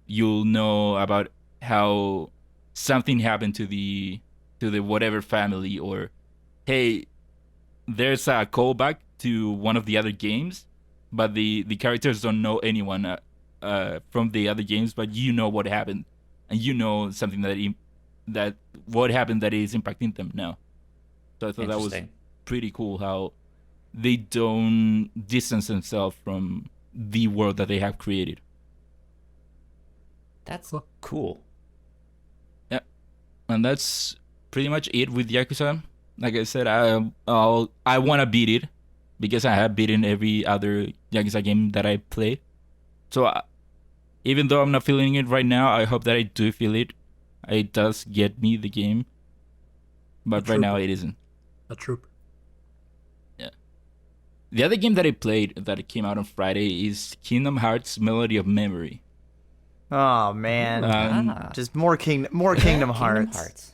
B: You'll know about how something happened to the whatever family, or hey, there's a callback to one of the other games, but the characters don't know anyone from the other games, but you know what happened, and you know something that what happened that is impacting them now. So I thought that was pretty cool how they don't distance themselves from the world that they have created.
A: That's cool.
B: Yeah, and that's pretty much it with Yakuza. Like I said, I want to beat it because I have beaten every other Yakuza game that I play. So even though I'm not feeling it right now, I hope that I do feel it. It does get me the game, but right now it isn't.
C: A trooper.
B: Yeah. The other game that I played that came out on Friday is Kingdom Hearts Melody of Memory.
D: Oh man, just more Kingdom Hearts.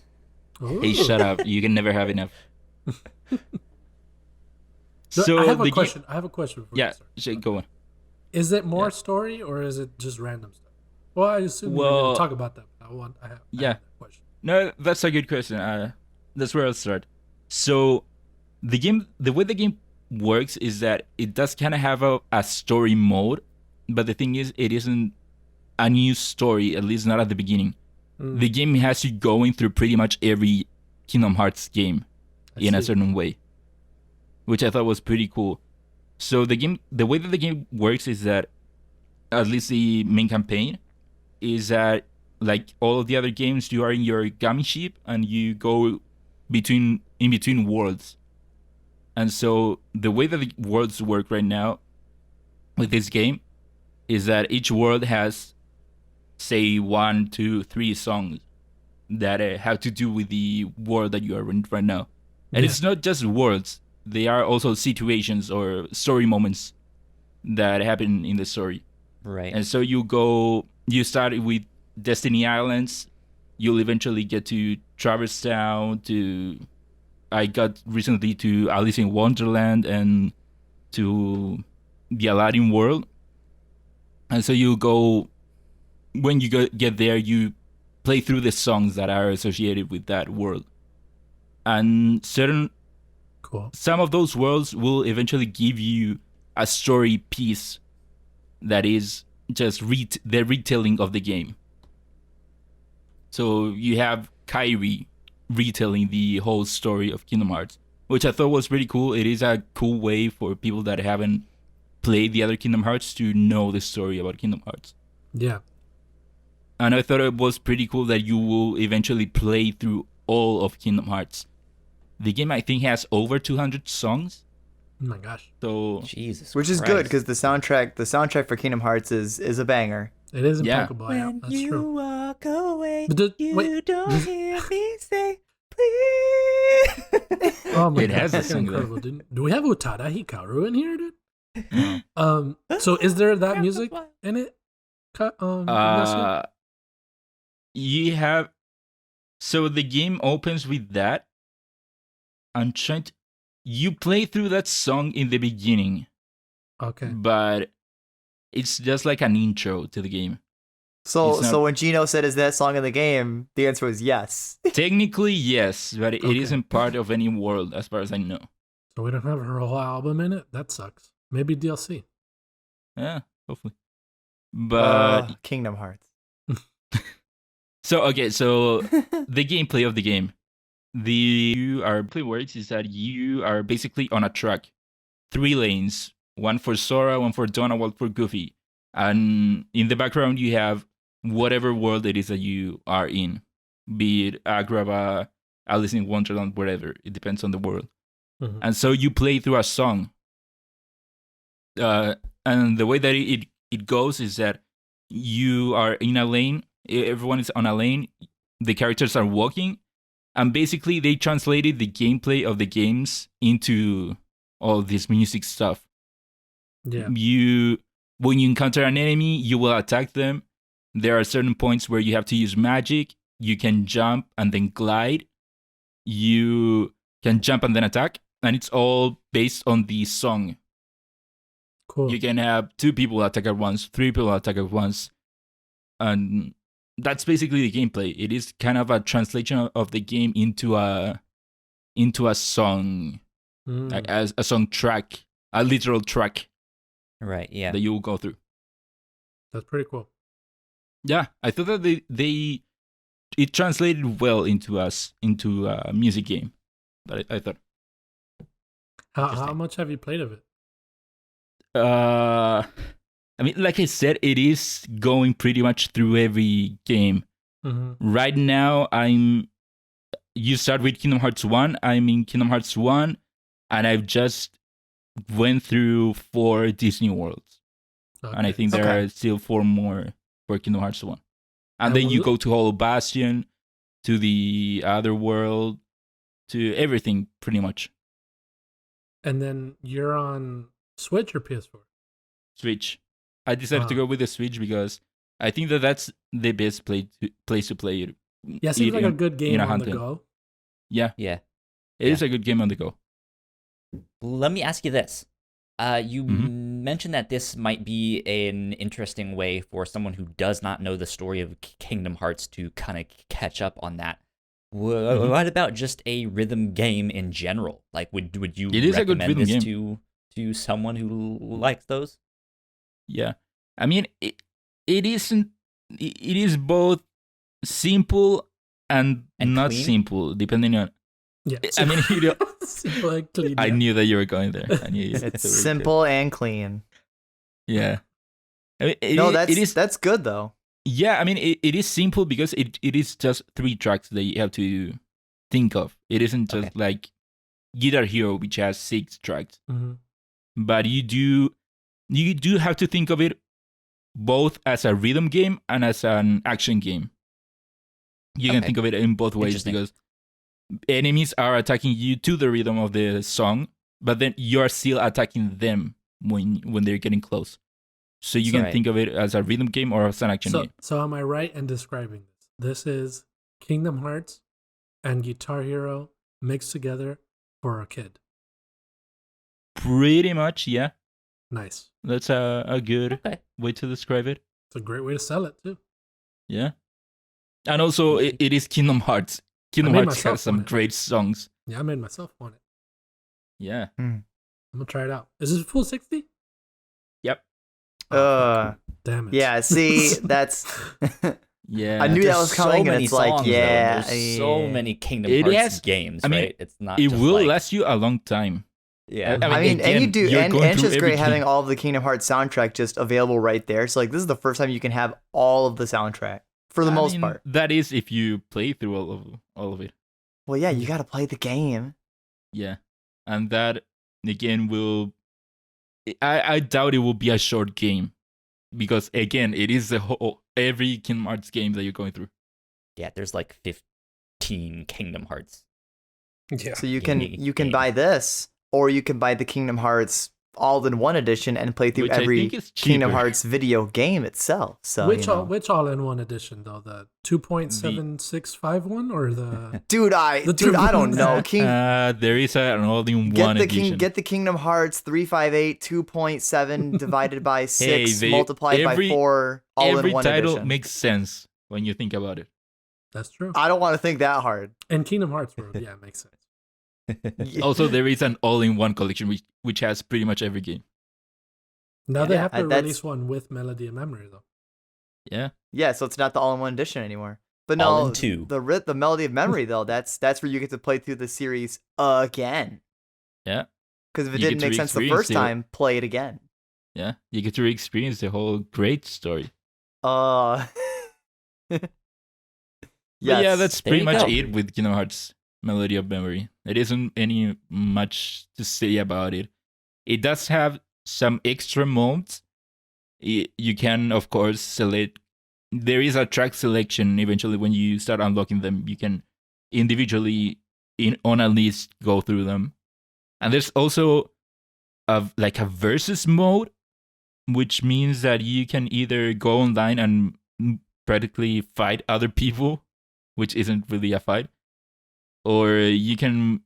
B: Hey, shut up! You can never have enough.
C: So I have a question. I have a question for
B: you. Go on.
C: Is it more story or is it just random stuff? Well, I assume we're going to talk about that. I have that question.
B: No, that's a good question. That's where I'll start. So, the way the game works is that it does kind of have a story mode, but the thing is, it isn't a new story, at least not at the beginning. The game has you going through pretty much every Kingdom Hearts game in a certain way. which I thought was pretty cool. So the way that the game works is that, at least the main campaign, is that like all of the other games, you are in your gummy ship and you go in between worlds. And so the way that the worlds work right now with this game is that each world has, say, 1, 2, 3 songs that have to do with the world that you are in right now. And it's not just words; they are also situations or story moments that happen in the story.
A: Right.
B: And so you start with Destiny Islands. You'll eventually get to Traverse Town. I got recently to Alice in Wonderland and to the Aladdin world. And so when you get there, you play through the songs that are associated with that world. And some of those worlds will eventually give you a story piece that is just the retelling of the game. So you have Kyrie retelling the whole story of Kingdom Hearts, which I thought was pretty cool. It is a cool way for people that haven't played the other Kingdom Hearts to know the story about Kingdom Hearts.
C: Yeah.
B: And I thought it was pretty cool that you will eventually play through all of Kingdom Hearts. The game, I think, has over 200 songs.
C: Oh my gosh.
B: So
A: Jesus
D: Which is good, because the soundtrack for Kingdom Hearts is a banger.
C: It is impeccable. Yeah, that's true.
A: Walk away,
C: But
A: don't hear me say, please.
C: Oh my
B: It
C: god,
B: has
C: that's
B: a song there.
C: incredible, dude. Do we have Utada Hikaru in here, dude? So is there that music in it? Ignacio?
B: You have. So the game opens with that. You play through that song in the beginning,
C: Okay.
B: but it's just like an intro to the game.
D: So when Gino said, "Is that song in the game?" the answer was yes.
B: Technically, yes, but it
C: Okay.
B: isn't part of any world, as far as I know.
C: So we don't have her whole album in it? That sucks. Maybe DLC.
B: Yeah, hopefully. But
D: Kingdom Hearts.
B: so the gameplay of the game. Works is that you are basically on a track, 3 lanes, one for Sora, one for Donna, one for Goofy, and in the background you have whatever world it is that you are in, be it Agrabah, Alice in Wonderland, whatever. It depends on the world.
C: Mhm.
B: And so you play through a song, and the way that it goes is that you are in a lane. Everyone is on a lane. The characters are walking. And basically, they translated the gameplay of the games into all this music stuff.
C: Yeah.
B: When you encounter an enemy, you will attack them. There are certain points where you have to use magic. You can jump and then glide. You can jump and then attack. And it's all based on the song.
C: Cool.
B: You can have 2 people attack at once, 3 people attack at once. And that's basically the gameplay. It is kind of a translation of the game into a song, like as a song track, a literal track.
A: Right. Yeah.
B: That you will go through.
C: That's pretty cool.
B: Yeah, I thought that it translated well into a music game. But I thought.
C: How much have you played of it?
B: I mean, like I said, it is going pretty much through every game.
C: Mm-hmm.
B: Right now, you start with Kingdom Hearts 1. I'm in Kingdom Hearts 1, and I've just went through 4 Disney worlds.
C: Okay.
B: And I think there are still 4 more for Kingdom Hearts 1. And then you go to Hollow Bastion, to the other world, to everything, pretty much.
C: And then you're on Switch or PS4?
B: Switch. I decided to go with the Switch because I think that's the best place to play it.
C: Yeah, it seems like a good game on the go.
B: Yeah.
A: Yeah.
B: It is a good game on the go.
A: Let me ask you this. You
B: Mm-hmm.
A: mentioned that this might be an interesting way for someone who does not know the story of Kingdom Hearts to kind of catch up on that. What about just a rhythm game in general? Like, would you recommend this to someone who likes those?
B: Yeah, I mean, it is both simple and not
A: clean?
B: simple, depending on.
C: Yeah.
B: I mean,
C: Simple and clean.
B: I
C: yeah.
B: knew that you were going there. I knew
D: It's simple and clean.
B: Yeah. I mean,
D: No,
B: it is.
D: that's good though.
B: Yeah, I mean, it is simple because it is just 3 tracks that you have to think of. It isn't just like Guitar Hero, which has 6 tracks.
C: Mhm.
B: But you do have to think of it both as a rhythm game and as an action game. You can think of it in both ways
A: Interesting.
B: because enemies are attacking you to the rhythm of the song, but then you're still attacking them when they're getting close. So you can think of it as a rhythm game or as an action game.
C: So am I right in describing this? This is Kingdom Hearts and Guitar Hero mixed together for a kid.
B: Pretty much, yeah.
C: Nice.
B: That's a good way to describe it.
C: It's a great way to sell it too.
B: Yeah. And also, it is Kingdom Hearts. Kingdom Hearts has some great songs.
C: Yeah, I made myself want it.
B: Yeah.
C: I'm gonna try it out. Is this full 60?
B: Yep.
C: Damn it.
D: Yeah, see, that's
B: Yeah.
D: I knew that was coming, and it's
A: songs,
D: like, yeah,
A: There's so many Kingdom
B: It
A: Hearts
B: has-
A: games,
B: I mean,
A: right? It's not.
B: It
A: just
B: will
A: like,
B: last you a long time.
A: Yeah.
D: I mean,
B: again,
D: and you do,
B: you're
D: and
B: going
D: it's
B: through
D: just great
B: everything.
D: having all of the Kingdom Hearts soundtrack just available right there. So like, this is the first time you can have all of the soundtrack for the
B: I
D: most
B: mean,
D: part.
B: that is if you play through all of it.
D: Well, yeah, you got to play the game.
B: Yeah. And that, again, will... I doubt it will be a short game. Because, again, it is every Kingdom Hearts game that you're going through.
A: Yeah, there's like 15 Kingdom Hearts.
C: Yeah.
D: So you
A: Yeah,
D: can buy this, or you can buy the Kingdom Hearts all-in-one edition and play through
B: Which I
D: every
B: think is
D: Kingdom
B: cheaper.
D: Hearts video game itself. So
C: Which
D: you know.
C: which all-in-one edition though? The 2.7651 or the
D: Dude, I
C: The
D: don't
C: two-
D: know.
B: There is an all-in-one edition.
D: Get the Kingdom Hearts 358 2.7 divided by 6
B: Hey,
D: multiplied by
B: every-
D: 4 all
B: Every
D: in one
B: title
D: edition.
B: makes sense when you think about it.
C: That's true.
D: I don't want to think that hard.
C: And Kingdom Hearts World, yeah, makes sense.
B: Also, there is an all-in-one collection which has pretty much every game.
C: Now they
D: Yeah,
C: have to
D: that's-
C: release one with Melody of Memory though.
B: Yeah.
D: Yeah, so it's not the all-in-one edition anymore. But
A: All
D: no,
A: in two.
D: the Melody of Memory though, that's where you get to play through the series again.
B: Yeah.
D: Because if it
B: You
D: didn't
B: get to
D: make sense the
B: re-experience
D: first
B: it.
D: time, play it again.
B: Yeah. You get to re-experience the whole great story. But yeah, that's
A: There
B: pretty
A: you
B: much
A: go.
B: it with Kingdom Hearts Melody of Memory. There isn't any much to say about it. It does have some extra modes. You can, of course, select. There is a track selection eventually when you start unlocking them. You can individually, on a list, go through them. And there's also a versus mode, which means that you can either go online and practically fight other people, which isn't really a fight, or you can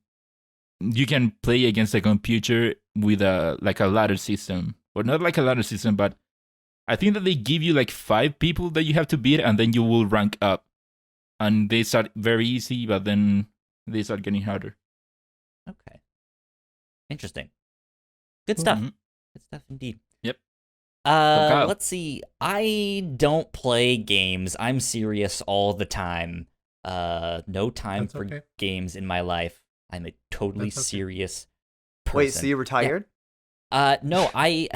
B: play against a computer with a ladder system, or not like a ladder system, but I think that they give you 5 people that you have to beat, and then you will rank up, and they start very easy, but then they start getting harder.
A: Okay. Interesting. Good stuff.
B: Mhm.
A: Good stuff indeed.
B: Yep. Kyle.
A: Let's see. I don't play games. I'm serious all the time. No time
C: That's
A: for
C: okay.
A: games in my life. I'm a totally
C: That's okay.
A: serious person.
D: Wait, so you retired?
A: No, I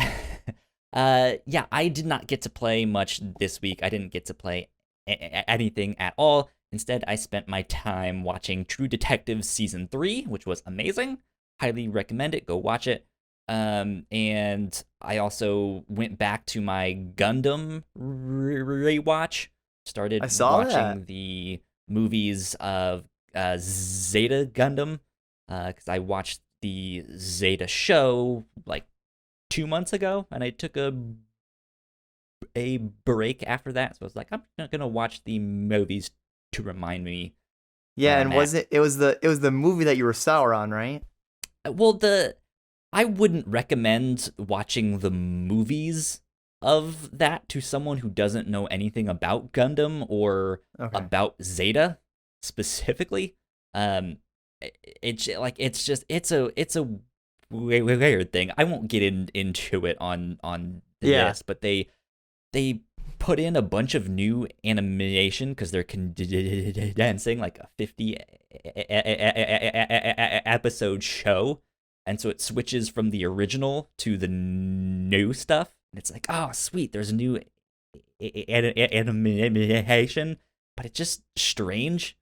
A: yeah, I did not get to play much this week. I didn't get to play anything at all. Instead, I spent my time watching True Detective Season 3, which was amazing. Highly recommend it. Go watch it. And I also went back to my Gundam rewatch. Started
D: I saw
A: watching
D: that.
A: the movies of Zeta Gundam, because I watched the Zeta show 2 months ago, and I took a break after that. So I was like, I'm not gonna watch the movies to remind me.
D: Yeah, and
A: Matt.
D: was it was the movie that you were sour on, right?
A: Well, I wouldn't recommend watching the movies of that to someone who doesn't know anything about Gundam or
D: Okay.
A: about Zeta specifically. It's a weird thing. I won't get into it on
D: Yeah.
A: this, but they put in a bunch of new animation because they're condensing like a 50 episode show, and so it switches from the original to the new stuff, and it's like, oh sweet, there's a new animation, but it's just strange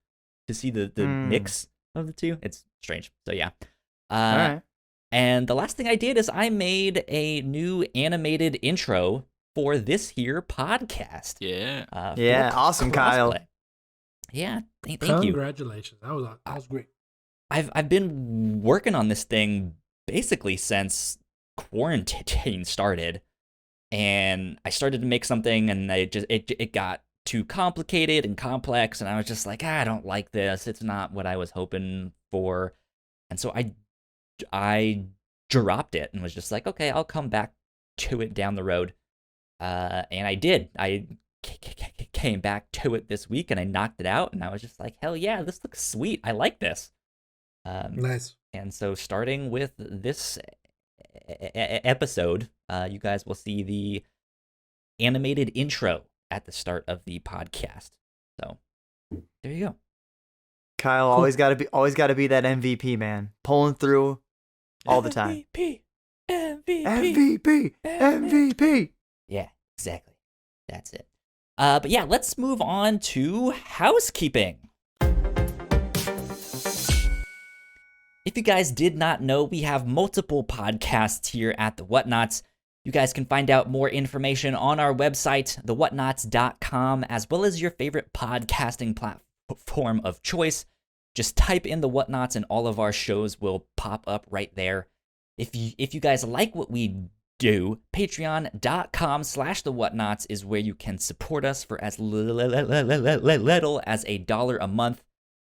A: to see the mix of the two. It's strange. So yeah.
D: All right.
A: And the last thing I did is I made a new animated intro for this here podcast.
B: Yeah.
D: Yeah, awesome, Kyle.
A: Yeah, thank you.
C: Congratulations. That was great.
A: I've been working on this thing basically since quarantine started, and I started to make something, and it got too complicated and complex, and I was just like, I don't like this. It's not what I was hoping for, and so I dropped it and was just like, okay, I'll come back to it down the road. And I did. I came back to it this week and I knocked it out, and I was just like, hell yeah, this looks sweet. I like this.
C: Nice.
A: And so starting with this episode, you guys will see the animated intro at the start of the podcast. So there you go.
D: Kyle, always gotta be that MVP, man. Pulling through all the time. MVP.
A: Yeah, exactly. That's it. But yeah, let's move on to housekeeping. If you guys did not know, we have multiple podcasts here at the Whatnauts. You guys can find out more information on our website, thewhatnauts.com, as well as your favorite podcasting platform of choice. Just type in the Whatnauts and all of our shows will pop up right there. If you guys like what we do, patreon.com/thewhatnauts is where you can support us for as little as $1 a month.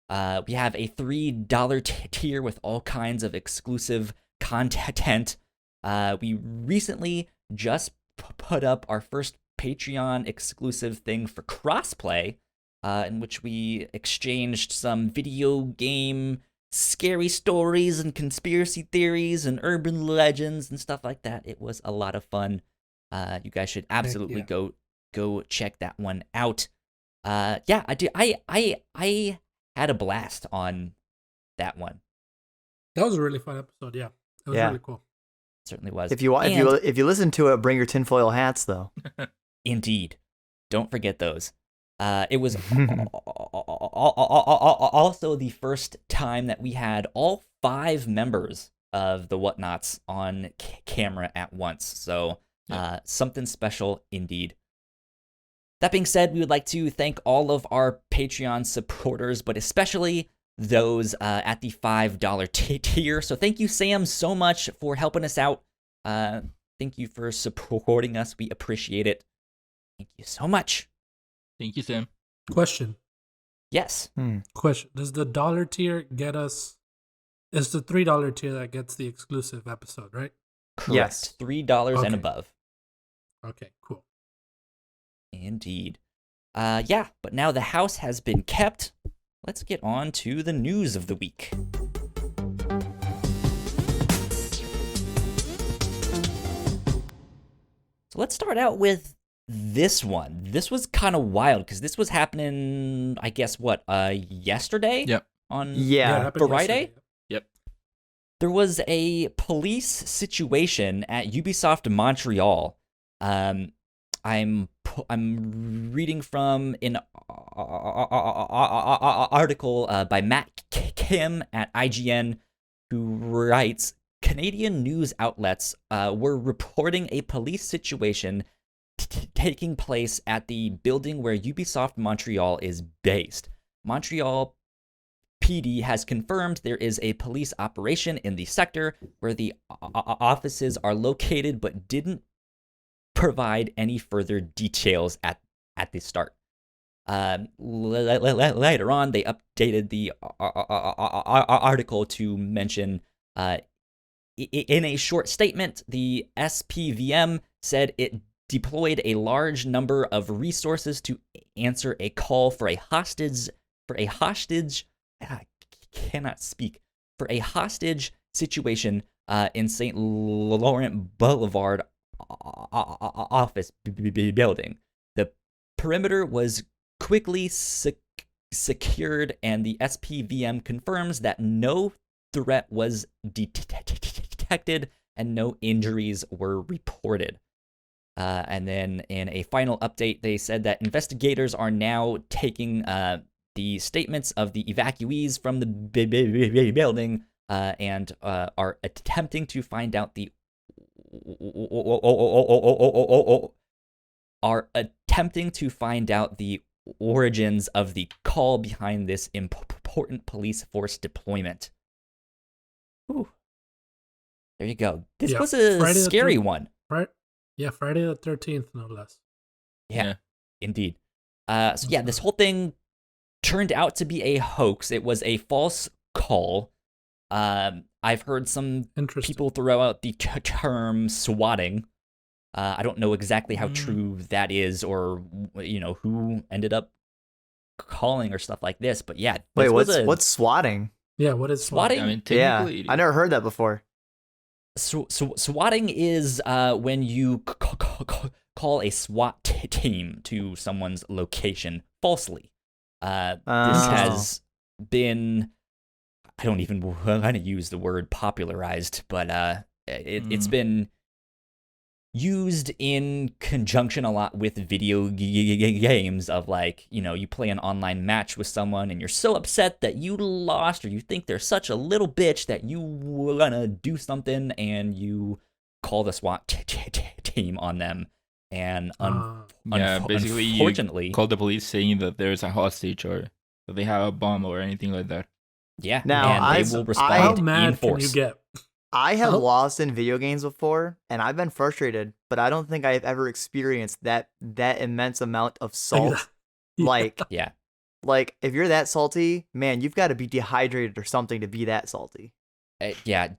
A: We have a $3 tier with all kinds of exclusive content. We recently just put up our first Patreon exclusive thing for Crossplay, in which we exchanged some video game scary stories and conspiracy theories and urban legends and stuff like that. It was a lot of fun. You guys should absolutely go check that one out. Yeah, I do. I had a blast on that one.
C: That was a really fun episode. Yeah, it was really cool.
A: Certainly was.
D: If you listen to it, bring your tinfoil hats though.
A: Indeed, don't forget those. It was also the first time that we had all 5 members of the Whatnauts on camera at once. So something special indeed. That being said, we would like to thank all of our Patreon supporters, but especially those at the $5 tier. So thank you, Sam, so much for helping us out. Thank you for supporting us. We appreciate it. Thank you so much.
B: Thank you, Sam.
C: Question.
A: Yes.
C: Question. Does the dollar tier get us... It's the $3 tier that gets the exclusive episode, right?
A: Correct.
D: Yes.
A: $3 and above.
C: Okay, cool.
A: Indeed. Yeah, but now the house has been kept. Let's get on to the news of the week. So let's start out with this one. This was kind of wild because this was happening, I guess, yesterday?
B: Yep.
A: On
C: Friday?
B: Yep.
A: There was a police situation at Ubisoft Montreal. I'm reading from an article by Matt Kim at IGN, who writes, Canadian news outlets were reporting a police situation taking place at the building where Ubisoft Montreal is based. Montreal PD has confirmed there is a police operation in the sector where the offices are located, but didn't provide any further details at the start. Later on, they updated the article to mention, in a short statement, the SPVM said it deployed a large number of resources to answer a call for a hostage situation in St. Laurent Boulevard office building. The perimeter was quickly secured, and the SPVM confirms that no threat was detected and no injuries were reported. And then in a final update, they said that investigators are now taking the statements of the evacuees from the building and are attempting to find out the origins of the call behind this important police force deployment. Ooh. There you go. This was a
C: Friday
A: scary one.
C: Right? Yeah, Friday the 13th, no less.
A: Yeah, indeed. So yeah, this whole thing turned out to be a hoax. It was a false call. I've heard some people throw out the term swatting. I don't know exactly how true that is, or who ended up calling or stuff like this. But yeah,
D: wait, what's swatting?
C: Yeah, what is swatting?
B: I mean, technically,
D: I never heard that before.
A: So swatting is when you call a SWAT team to someone's location falsely. This has been, I don't even want to use the word popularized, but it's been used in conjunction a lot with video games of, like, you play an online match with someone and you're so upset that you lost, or you think they're such a little bitch that you wanna do something and you call the SWAT team on them. And
B: basically
A: unfortunately,
B: you call the police saying that there's a hostage or that they have a bomb or anything like that.
A: Yeah,
D: now,
A: and they will respond
C: how mad
A: in force.
C: Can you get?
D: I have lost in video games before, and I've been frustrated, but I don't think I've ever experienced that immense amount of salt. Like, like if you're that salty, man, you've got to be dehydrated or something to be that salty.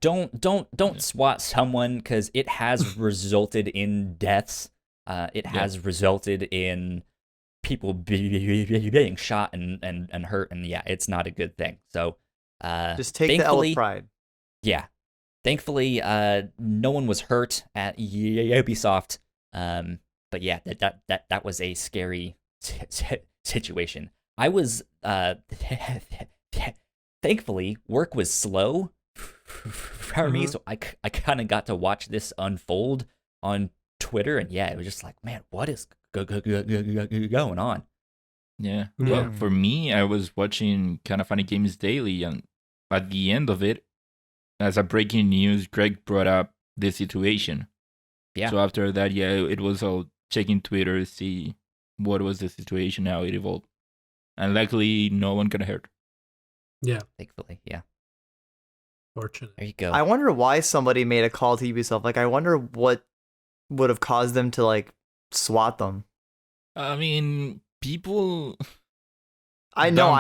A: Don't SWAT someone, because it has resulted in deaths. It has resulted in people being shot and hurt, and it's not a good thing. So
D: just take the L with pride.
A: Yeah. Thankfully, no one was hurt at Ubisoft. But yeah, that was a scary situation. I was thankfully work was slow for me, so I kind of got to watch this unfold on Twitter, and it was just like, man, what is going on?
B: Yeah. Well, for me, I was watching Kind of Funny Games Daily, and at the end of it, as a breaking news, Greg brought up the situation. Yeah. So after that, it was all checking Twitter to see what was the situation, how it evolved. And luckily, no one got hurt.
C: Yeah.
A: Thankfully, yeah.
C: Fortunate.
A: There you go.
D: I wonder why somebody made a call to Ubisoft. Like, I wonder what would have caused them to, like, swat them.
B: I mean, people...
D: I know,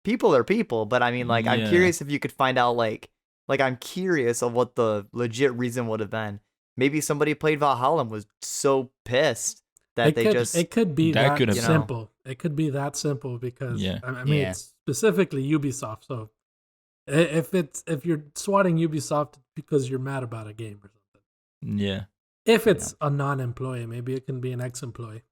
D: people are people, but I mean, like, I'm curious if you could find out, like I'm curious of what the legit reason would have been. Maybe somebody played Valhalla and was so pissed that
C: it could be that simple. It could be that simple because I mean, it's specifically Ubisoft. So if you're swatting Ubisoft because you're mad about a game or something, if it's a non-employee, maybe it can be an ex-employee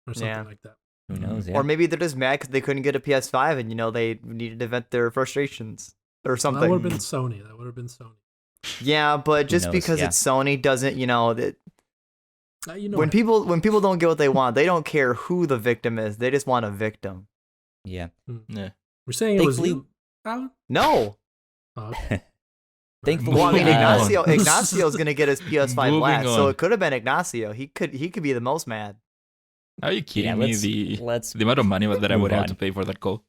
C: or something like that.
A: Who knows?
D: Or maybe they're just mad because they couldn't get a PS5 and, they needed to vent their frustrations or something.
C: That would have been Sony.
D: Yeah, but just because it's Sony doesn't, when people don't get what they want, they don't care who the victim is. They just want a victim.
A: Yeah.
C: We're saying it was you, Alan?
D: No.
C: Oh.
A: Thankfully,
D: well, I mean, Ignacio's gonna get his PS5 last, so it could have been Ignacio. He could be the most mad.
B: Are you kidding me? The amount of money that I would have to pay for that call.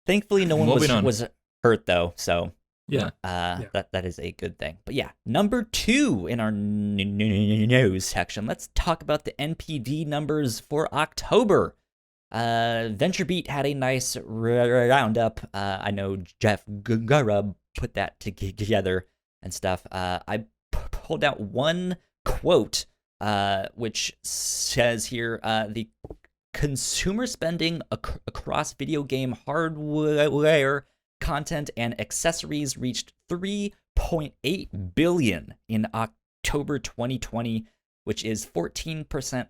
A: Thankfully, no one was hurt, though, so that is a good thing. But number 2 in our news section, let's talk about the NPD numbers for October. VentureBeat had a nice roundup. I know Jeff Gurra put that together and stuff. I pulled out one quote, which says here, the consumer spending across video game hardware, content, and accessories reached $3.8 billion in October 2020, which is 14%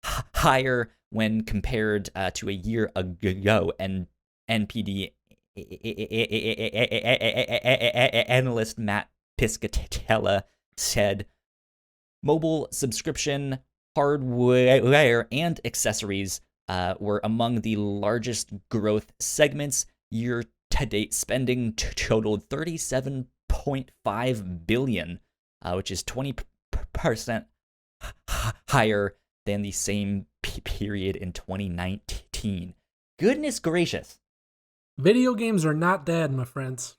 A: higher when compared to a year ago. And NPD analyst Matt Piscatella said mobile subscription hardware and accessories were among the largest growth segments. Year-to-date spending totaled $37.5 billion, which is 20% higher than the same period in 2019. Goodness gracious.
C: Video games are not dead, my friends.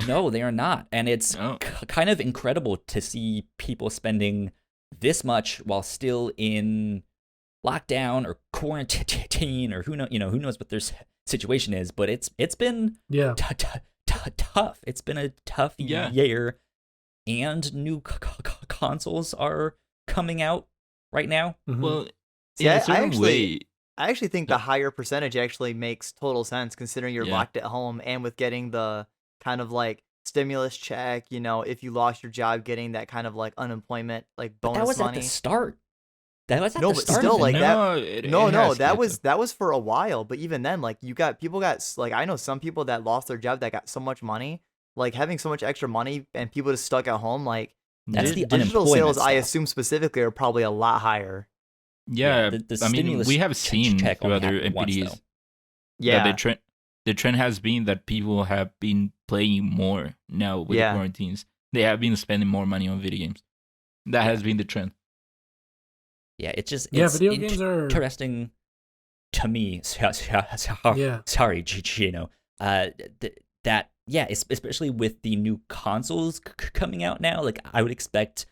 A: No, they are not. And it's kind of incredible to see people spending this much while still in lockdown or quarantine, or who knows what their situation is. But it's been tough. It's been a tough year, and new consoles are coming out right now.
C: Mm-hmm.
B: Well,
D: Yeah,
B: way.
D: I actually think the higher percentage actually makes total sense considering you're locked at home, and with getting the kind of like stimulus check, if you lost your job, getting that kind of like unemployment like bonus
A: that was
D: money.
A: At the start. That was at the
D: but
A: start.
D: still, like
B: that
D: that was for a while. But even then, like people got like, I know some people that lost their job that got so much money, like having so much extra money, and people just stuck at home. Like
A: that's the
D: digital
A: unemployment
D: sales,
A: stuff.
D: I assume specifically, are probably a lot higher.
B: Yeah,
A: the
B: I mean,
A: stimulus
B: we have seen
A: check
B: through
A: only
B: other
A: happened once,
B: NPDs
A: though.
B: that the trend has been that people have been playing more now with the quarantines. They have been spending more money on video games. That has been the trend.
A: Yeah, it's
C: video games are
A: interesting to me. Sorry, Gino. That especially with the new consoles coming out now, like I would expect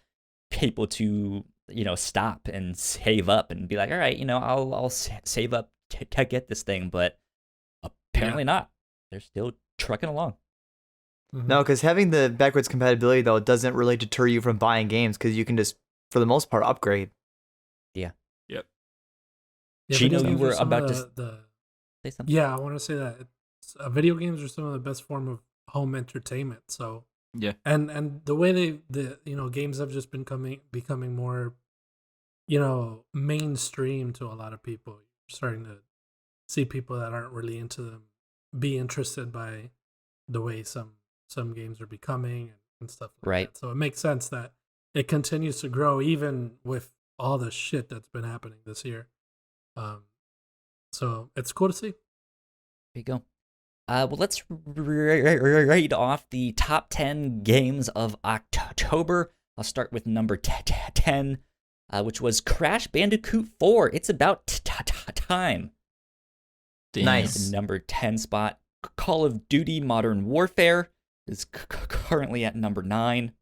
A: people to stop and save up and be like, all right, I'll save up to get this thing, but apparently not. They're still trucking along.
C: Mm-hmm.
D: No, because having the backwards compatibility though doesn't really deter you from buying games, because you can just, for the most part, upgrade.
A: Yeah.
B: Yep.
A: Gino, you were about to say something.
C: Yeah, I want to say that video games are some of the best form of home entertainment. So
B: yeah,
C: and the way games have just been becoming more, mainstream to a lot of people. You're starting to see people that aren't really into them be interested by the way some games are becoming and stuff like that. So it makes sense that it continues to grow even with all the shit that's been happening this year. So it's cool to see.
A: There you go. Well, let's read off the top 10 games of October. I'll start with number 10, which was Crash Bandicoot 4. It's about time.
D: Nice.
A: Number 10 spot. Call of Duty Modern Warfare is currently at number 9.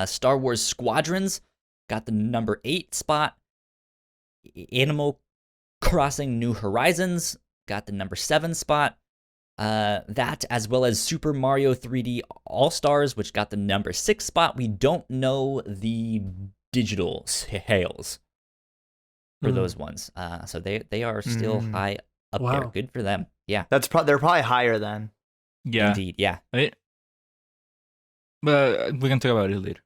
A: Star Wars Squadrons got the number 8 spot. Animal Crossing New Horizons got the number 7 spot. That, as well as Super Mario 3D All-Stars, which got the number 6 spot. We don't know the digital sales for those ones. So they are still high up there. Good for them. Yeah.
D: They're probably higher then.
B: Yeah.
A: Indeed, yeah.
B: But we can talk about it later.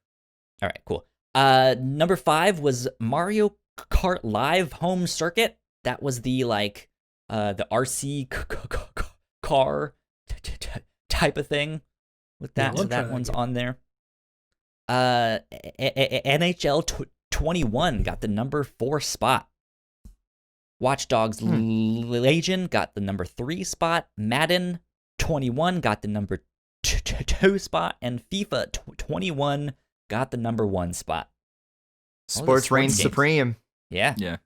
A: All right, cool. Number 5 was Mario Kart Live Home Circuit. That was the the RC car type of thing with that. So that one's on there. NHL 21 got the number 4 spot. Watch Dogs Legion got the number 3 spot. Madden 21 got the number 2 spot, and FIFA 21 got the number 1 spot.
D: Sports reigns supreme.
A: Yeah.
B: Yeah.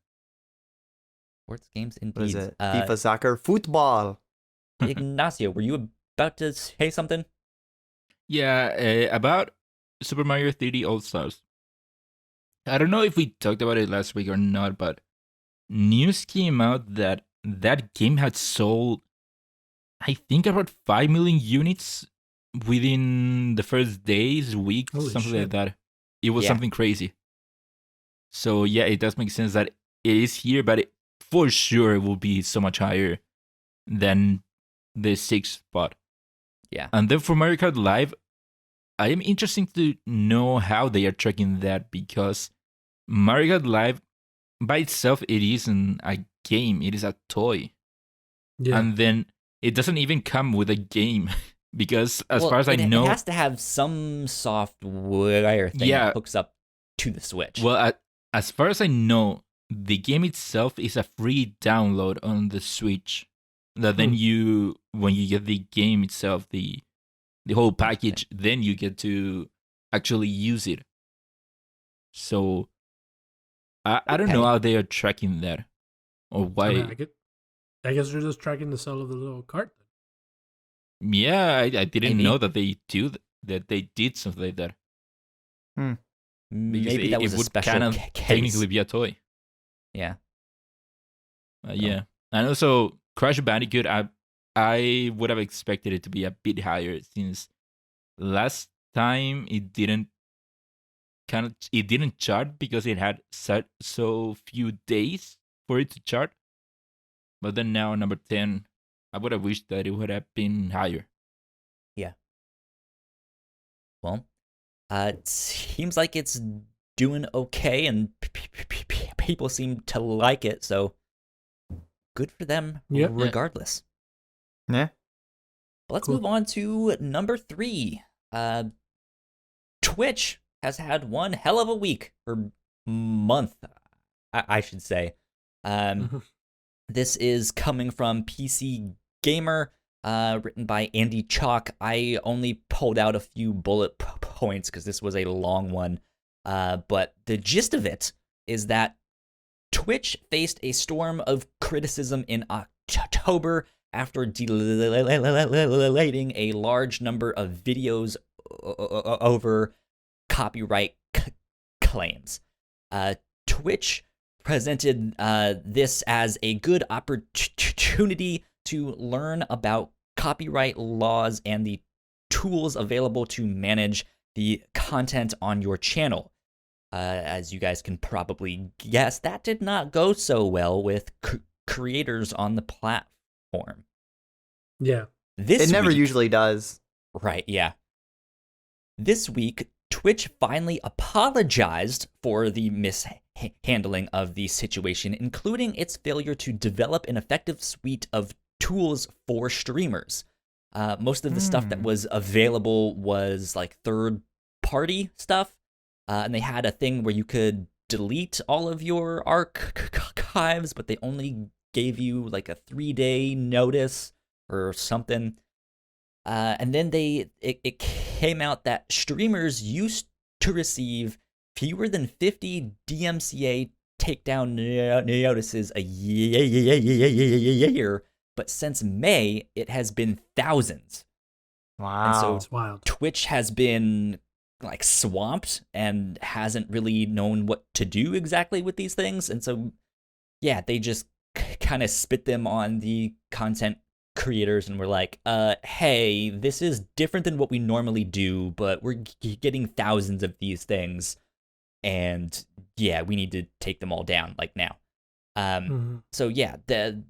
A: Sports games indeed.
D: What is it? FIFA, soccer, football.
A: Ignacio, were you about to say something?
B: Yeah, about Super Mario 3D All-Stars. I don't know if we talked about it last week or not, but news came out that that game had sold, I think, about 5 million units within the first days, week, something like that. It was something crazy. So yeah, it does make sense that it is here, but for sure it will be so much higher than the 6th spot.
A: Yeah.
B: And then for Mario Kart Live, I am interested to know how they are tracking that, because Mario Kart Live by itself, it isn't a game; it is a toy,
C: Yeah.
B: and then it doesn't even come with a game because, as
A: Well,
B: far as I
A: it
B: know,
A: has to have some software thing
B: Yeah.
A: that hooks up to the Switch.
B: well, as far as I know, the game itself is a free download on the Switch. That then when you get the game itself, the whole package, then you get to actually use it. So I don't know
A: Okay.
B: how they are tracking that or why.
C: I mean, I guess you're just tracking the sale of the little cart.
B: Yeah, I didn't
A: Maybe.
B: know that they that they did something like that. Because
A: Maybe that was a
B: would
A: special
B: kind of
A: case.
B: technically be a toy.
A: Yeah.
B: Yeah, and also Crash Bandicoot, I would have expected it to be a bit higher since last time it didn't chart because it had so few days for it to chart. But then now number 10, I would have wished that it would have been higher.
A: Yeah. Well, it seems like it's doing okay, and people seem to like it, so good for them
C: Yep.
A: regardless.
D: Yeah.
A: But let's
C: Cool.
A: move on to number 3. Twitch has had one hell of a week, or month, I should say. This is coming from PC Gamer, written by Andy Chalk. I only pulled out a few bullet points because this was a long one. But the gist of it is that Twitch faced a storm of criticism in October after deleting a large number of videos over copyright claims. Twitch presented this as a good opportunity to learn about copyright laws and the tools available to manage the content on your channel. As you guys can probably guess, that did not go so well with creators on the platform.
C: Yeah.
D: It never usually does.
A: Right, yeah. This week, Twitch finally apologized for the mishandling of the situation, including its failure to develop an effective suite of tools for streamers. Most of the stuff that was available was like third-party stuff, and they had a thing where you could delete all of your archives, but they only gave you like a 3-day notice or something. And then it came out that streamers used to receive fewer than 50 DMCA takedown notices a year, but since May, it has been thousands.
D: Wow.
A: And so
C: It's wild.
A: Twitch has been like swamped and hasn't really known what to do exactly with these things. And so, yeah, they just kind of spit them on the content creators and were like, hey, this is different than what we normally do, but we're getting thousands of these things. And yeah, we need to take them all down like now. So yeah, the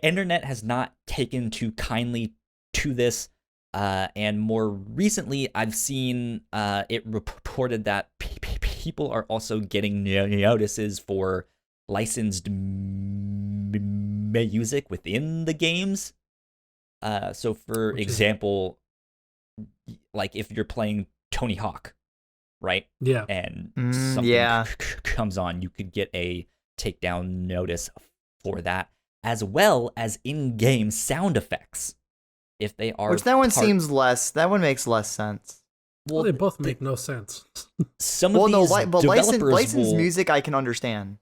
A: internet has not taken too kindly to this. And more recently, I've seen it reported that people are also getting notices for licensed music within the games. So, for example, like if you're playing Tony Hawk, right?
C: Yeah.
A: And something comes on, you could get a takedown notice for that, as well as in-game sound effects. If they are,
D: which that one makes less sense.
C: Well, they both make no sense.
A: Some of these developers
D: licensed music I can understand.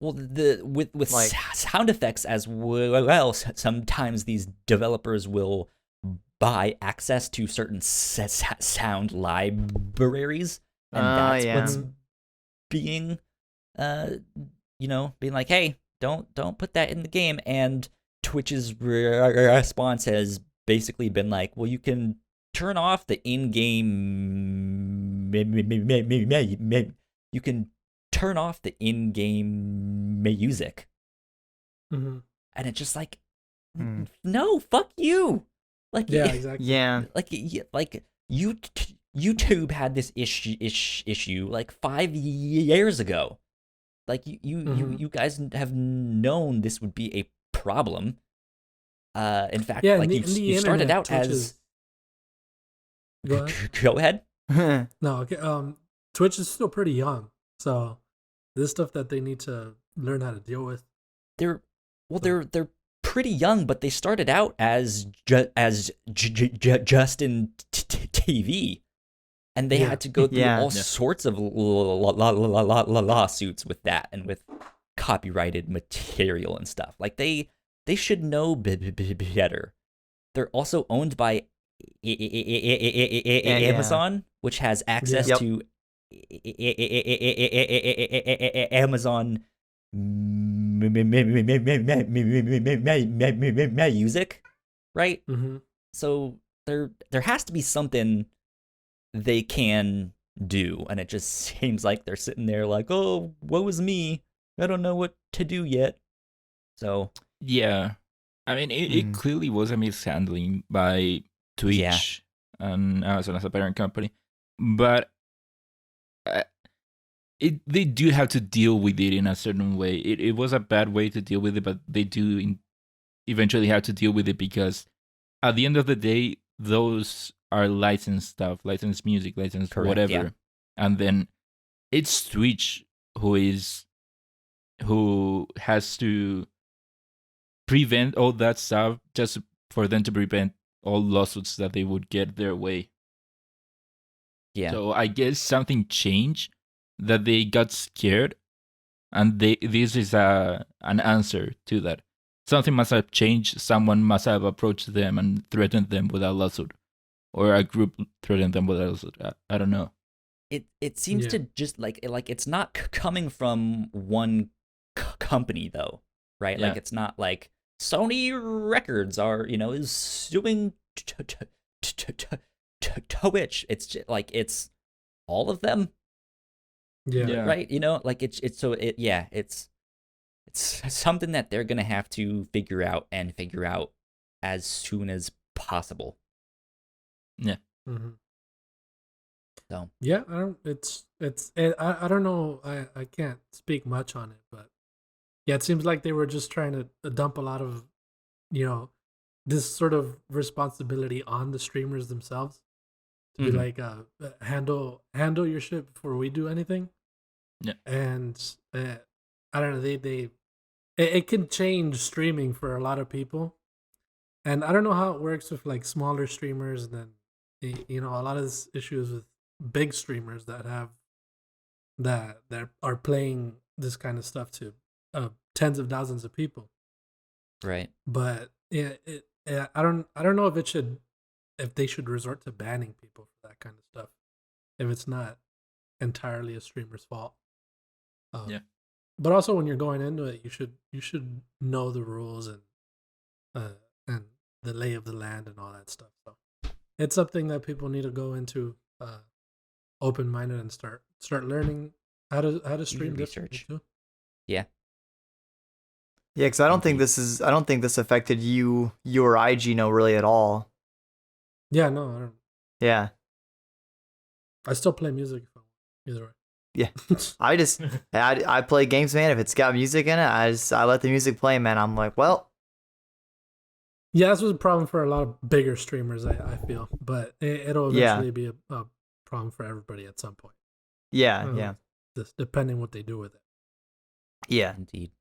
A: Well, with like, sound effects as well, sometimes these developers will buy access to certain sound libraries, and that's what's being, being like, hey, don't put that in the game. And Twitch's response has basically been like, well, you can turn off the in-game, you can turn off the in-game music. And it's just like, no, fuck you. Like,
C: yeah, exactly.
D: Yeah.
A: Like you YouTube had this issue like 5 years ago. Like you guys have known this would be a problem. In fact,
C: Yeah,
A: like you started
C: internet,
A: out
C: Twitch
A: as.
C: Go ahead.
A: Go ahead.
C: No, okay. Twitch is still pretty young, so this stuff that they need to learn how to deal with.
A: They're pretty young, but they started out as just in TV, and they had to go through all sorts of lawsuits with that and with copyrighted material and stuff. Like they should know better. They're also owned by Amazon, which has access to Amazon music, right?
C: Mm-hmm.
A: So there has to be something they can do, and it just seems like they're sitting there like, oh, woe is me, I don't know what to do yet. So
B: yeah, I mean, it clearly was a mishandling by Twitch and Amazon as a parent company, but they do have to deal with it in a certain way. It was a bad way to deal with it, but they do eventually have to deal with it, because at the end of the day, those are licensed stuff, licensed music, licensed
A: Correct,
B: whatever.
A: yeah.
B: And then it's Twitch who has to prevent all that stuff, just for them to prevent all lawsuits that they would get their way.
A: yeah,
B: So I guess something changed, that they got scared, and this is an answer to that. Something must have changed. Someone must have approached them and threatened them with a lawsuit, or a group threatened them with a lawsuit. I don't know.
A: it seems to just like it's not coming from one company though, right?
B: Yeah.
A: Like it's not like Sony Records is suing Twitch. It's just, like it's all of them,
C: Yeah.
A: right? Like it's something that they're gonna have to figure out as soon as possible.
B: Yeah.
C: Mm-hmm.
A: So
C: Yeah, I don't know. I can't speak much on it, but yeah, it seems like they were just trying to dump a lot of, this sort of responsibility on the streamers themselves to be like, handle your shit before we do anything.
B: Yeah.
C: And I don't know. It can change streaming for a lot of people, and I don't know how it works with like smaller streamers, and then a lot of this issues with big streamers that are playing this kind of stuff to tens of thousands of people.
A: right.
C: But I don't know if they should resort to banning people for that kind of stuff if it's not entirely a streamer's fault.
B: Yeah.
C: But also, when you're going into it, you should know the rules and the lay of the land and all that stuff. So it's something that people need to go into open minded and start learning how to stream
A: research.
C: too.
A: Yeah.
D: Yeah, because I don't think this affected you or I, Gino, really at all.
C: Yeah, no, I don't.
D: Yeah.
C: I still play music if I want, either way.
D: Yeah. I play games, man. If it's got music in it, I let the music play, man. I'm like, well.
C: Yeah, this was a problem for a lot of bigger streamers, I feel. But it'll eventually be a problem for everybody at some point.
D: Yeah,
C: Just depending what they do with it.
D: Yeah.
A: Indeed.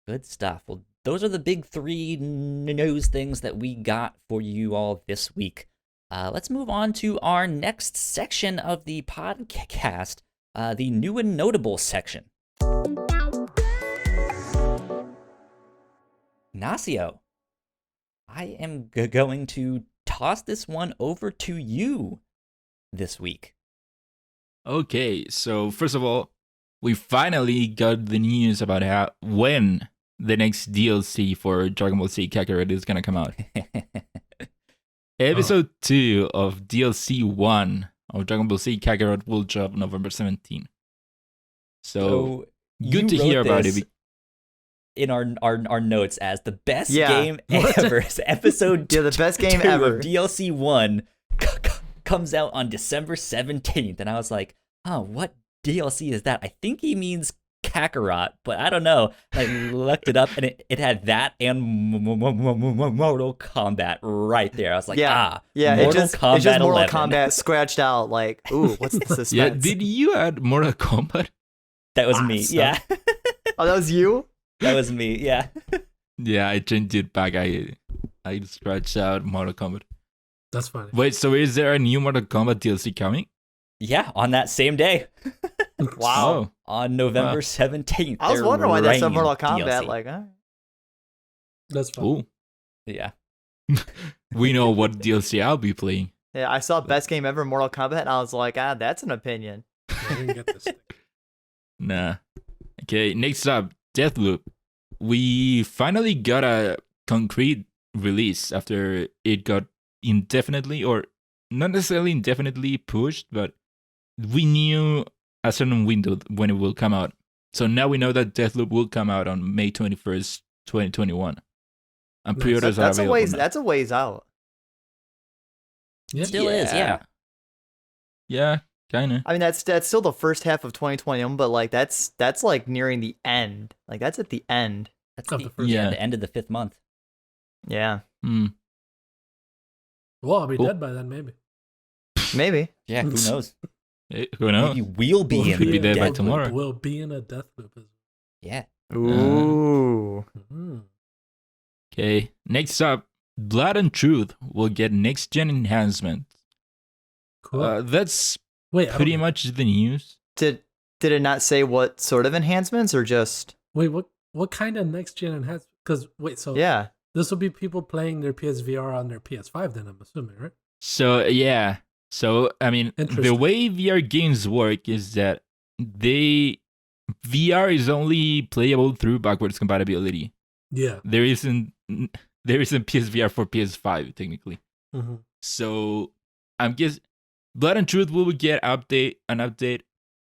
A: Good stuff. Well, those are the big three news things that we got for you all this week. Let's move on to our next section of the podcast, the new and notable section. Ignacio, I am going to toss this one over to you this week.
B: Okay, so first of all, we finally got the news about when the next DLC for Dragon Ball Z Kakarot is gonna come out. Episode 2 of DLC 1 of Dragon Ball Z Kakarot will drop November 17. So good to hear about it.
A: In our notes as the best game ever. Episode
D: the best game
A: 2
D: ever.
A: of DLC 1 comes out on December 17th. And I was like, oh, what DLC is that? I think he means Kakarot, but I don't know. I looked it up, and it had that and Mortal Kombat right there. I was like,
D: Yeah,
A: Mortal Kombat
D: it's just Mortal
A: 11.
D: Kombat scratched out. Like, ooh, what's the suspense?
B: Yeah, did you add Mortal Kombat?
A: That was me,
C: Awesome.
A: yeah.
D: Oh, that was you?
A: That was me, yeah.
B: Yeah, I changed it back. I scratched out Mortal Kombat.
C: That's funny.
B: Wait, so is there a new Mortal Kombat DLC coming?
A: Yeah, on that same day.
D: Wow.
B: Oh,
A: On November 17th.
D: I was
A: they're
D: wondering why that's a
A: rain
D: Mortal Kombat.
A: DLC.
D: Like, huh?
C: That's funny.
B: cool.
A: Yeah.
B: We know what DLC I'll be playing.
D: Yeah, I saw best game ever Mortal Kombat, and I was like, that's an opinion.
C: I didn't get this thing.
B: Nah. Okay, next up, Deathloop. We finally got a concrete release after it got indefinitely, or not necessarily indefinitely pushed, but we knew a certain window when it will come out. So now we know that Deathloop will come out on May 21st, 2021. And
C: Nice.
B: pre-orders are
D: That's a
B: available
D: ways.
B: now.
D: That's a ways out.
C: Yeah.
A: Still is, yeah.
B: Yeah, kind of.
D: I mean, that's still the first half of 2021, but like that's like nearing the end. Like that's at the end.
A: That's
C: Of
A: the,
C: the first
A: yeah,
B: one.
A: the end of the 5th month.
D: Yeah,
C: Well, I'll be
B: Cool.
C: dead by then, maybe.
D: maybe.
A: Yeah, who knows?
B: Who knows?
A: Maybe we'll be in
B: Could be dead by
A: Deathloop.
B: tomorrow.
C: We'll be in a death loop as
A: Yeah.
D: Ooh.
C: well. Mhm.
B: Okay, next up, Blood and Truth will get next-gen enhancement.
C: Cool.
B: That's
C: Wait, I
B: pretty
C: don't-
B: much the news.
D: Did it not say what sort of enhancements or just?
C: Wait, what kind of next gen enhancement? Because wait, so
D: Yeah.
C: this will be people playing their PSVR on their PS5, then I'm assuming, right?
B: So yeah, so I mean, the
C: Interesting.
B: way VR games work is that VR is only playable through backwards compatibility.
C: Yeah.
B: There isn't PSVR for PS5 technically.
C: Mm-hmm.
B: So I'm guess Blood and Truth will get an update.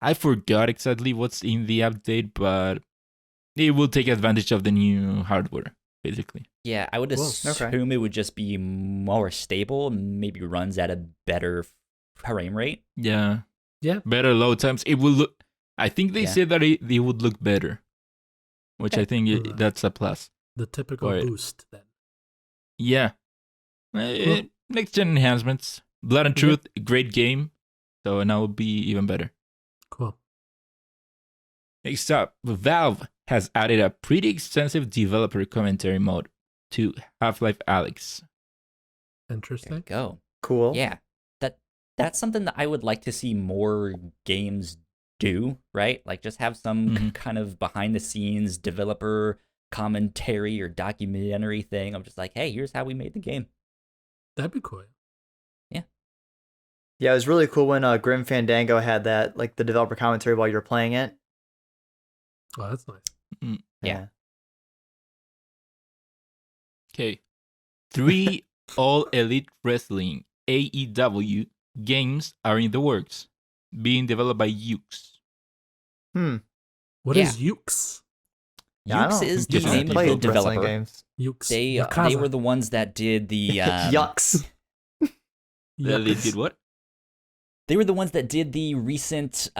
B: I forgot exactly what's in the update, but it will take advantage of the new hardware, basically.
A: Yeah, I would
C: Cool.
A: assume it would just be more stable, maybe runs at a better frame rate.
B: Yeah.
C: Yeah.
B: Better load times. It will look. I think they
A: Yeah.
B: said that it would look better, which I think
C: Right.
B: that's a plus.
C: The typical
B: Right.
C: boost then.
B: Yeah. Next gen enhancements. Blood and
C: Okay.
B: Truth, great game. So now will be even better.
C: Cool.
B: Next up, Valve has added a pretty extensive developer commentary mode to Half-Life Alyx.
A: There
C: Interesting.
A: you go.
D: Cool.
A: Yeah, that's something that I would like to see more games do, right? Like just have some
B: Mhm.
A: kind of behind the scenes developer commentary or documentary thing. I'm just like, hey, here's how we made the game.
C: That'd be cool.
D: Yeah, it was really cool when Grim Fandango had that, like the developer commentary while you were playing it.
C: Oh, that's nice.
A: Yeah.
B: Okay. 3 All Elite Wrestling AEW games are in the works, being developed by Ukes.
C: What
A: Yeah.
C: is Ukes?
D: Yeah, I
A: Ukes
D: don't-
A: is the
B: Just
A: name of the
D: played wrestling
A: developer.
D: games.
C: Ukes.
A: They
C: Yakuza.
A: were the ones that did the
D: Yucks.
B: They did what?
A: They were the ones that did the recent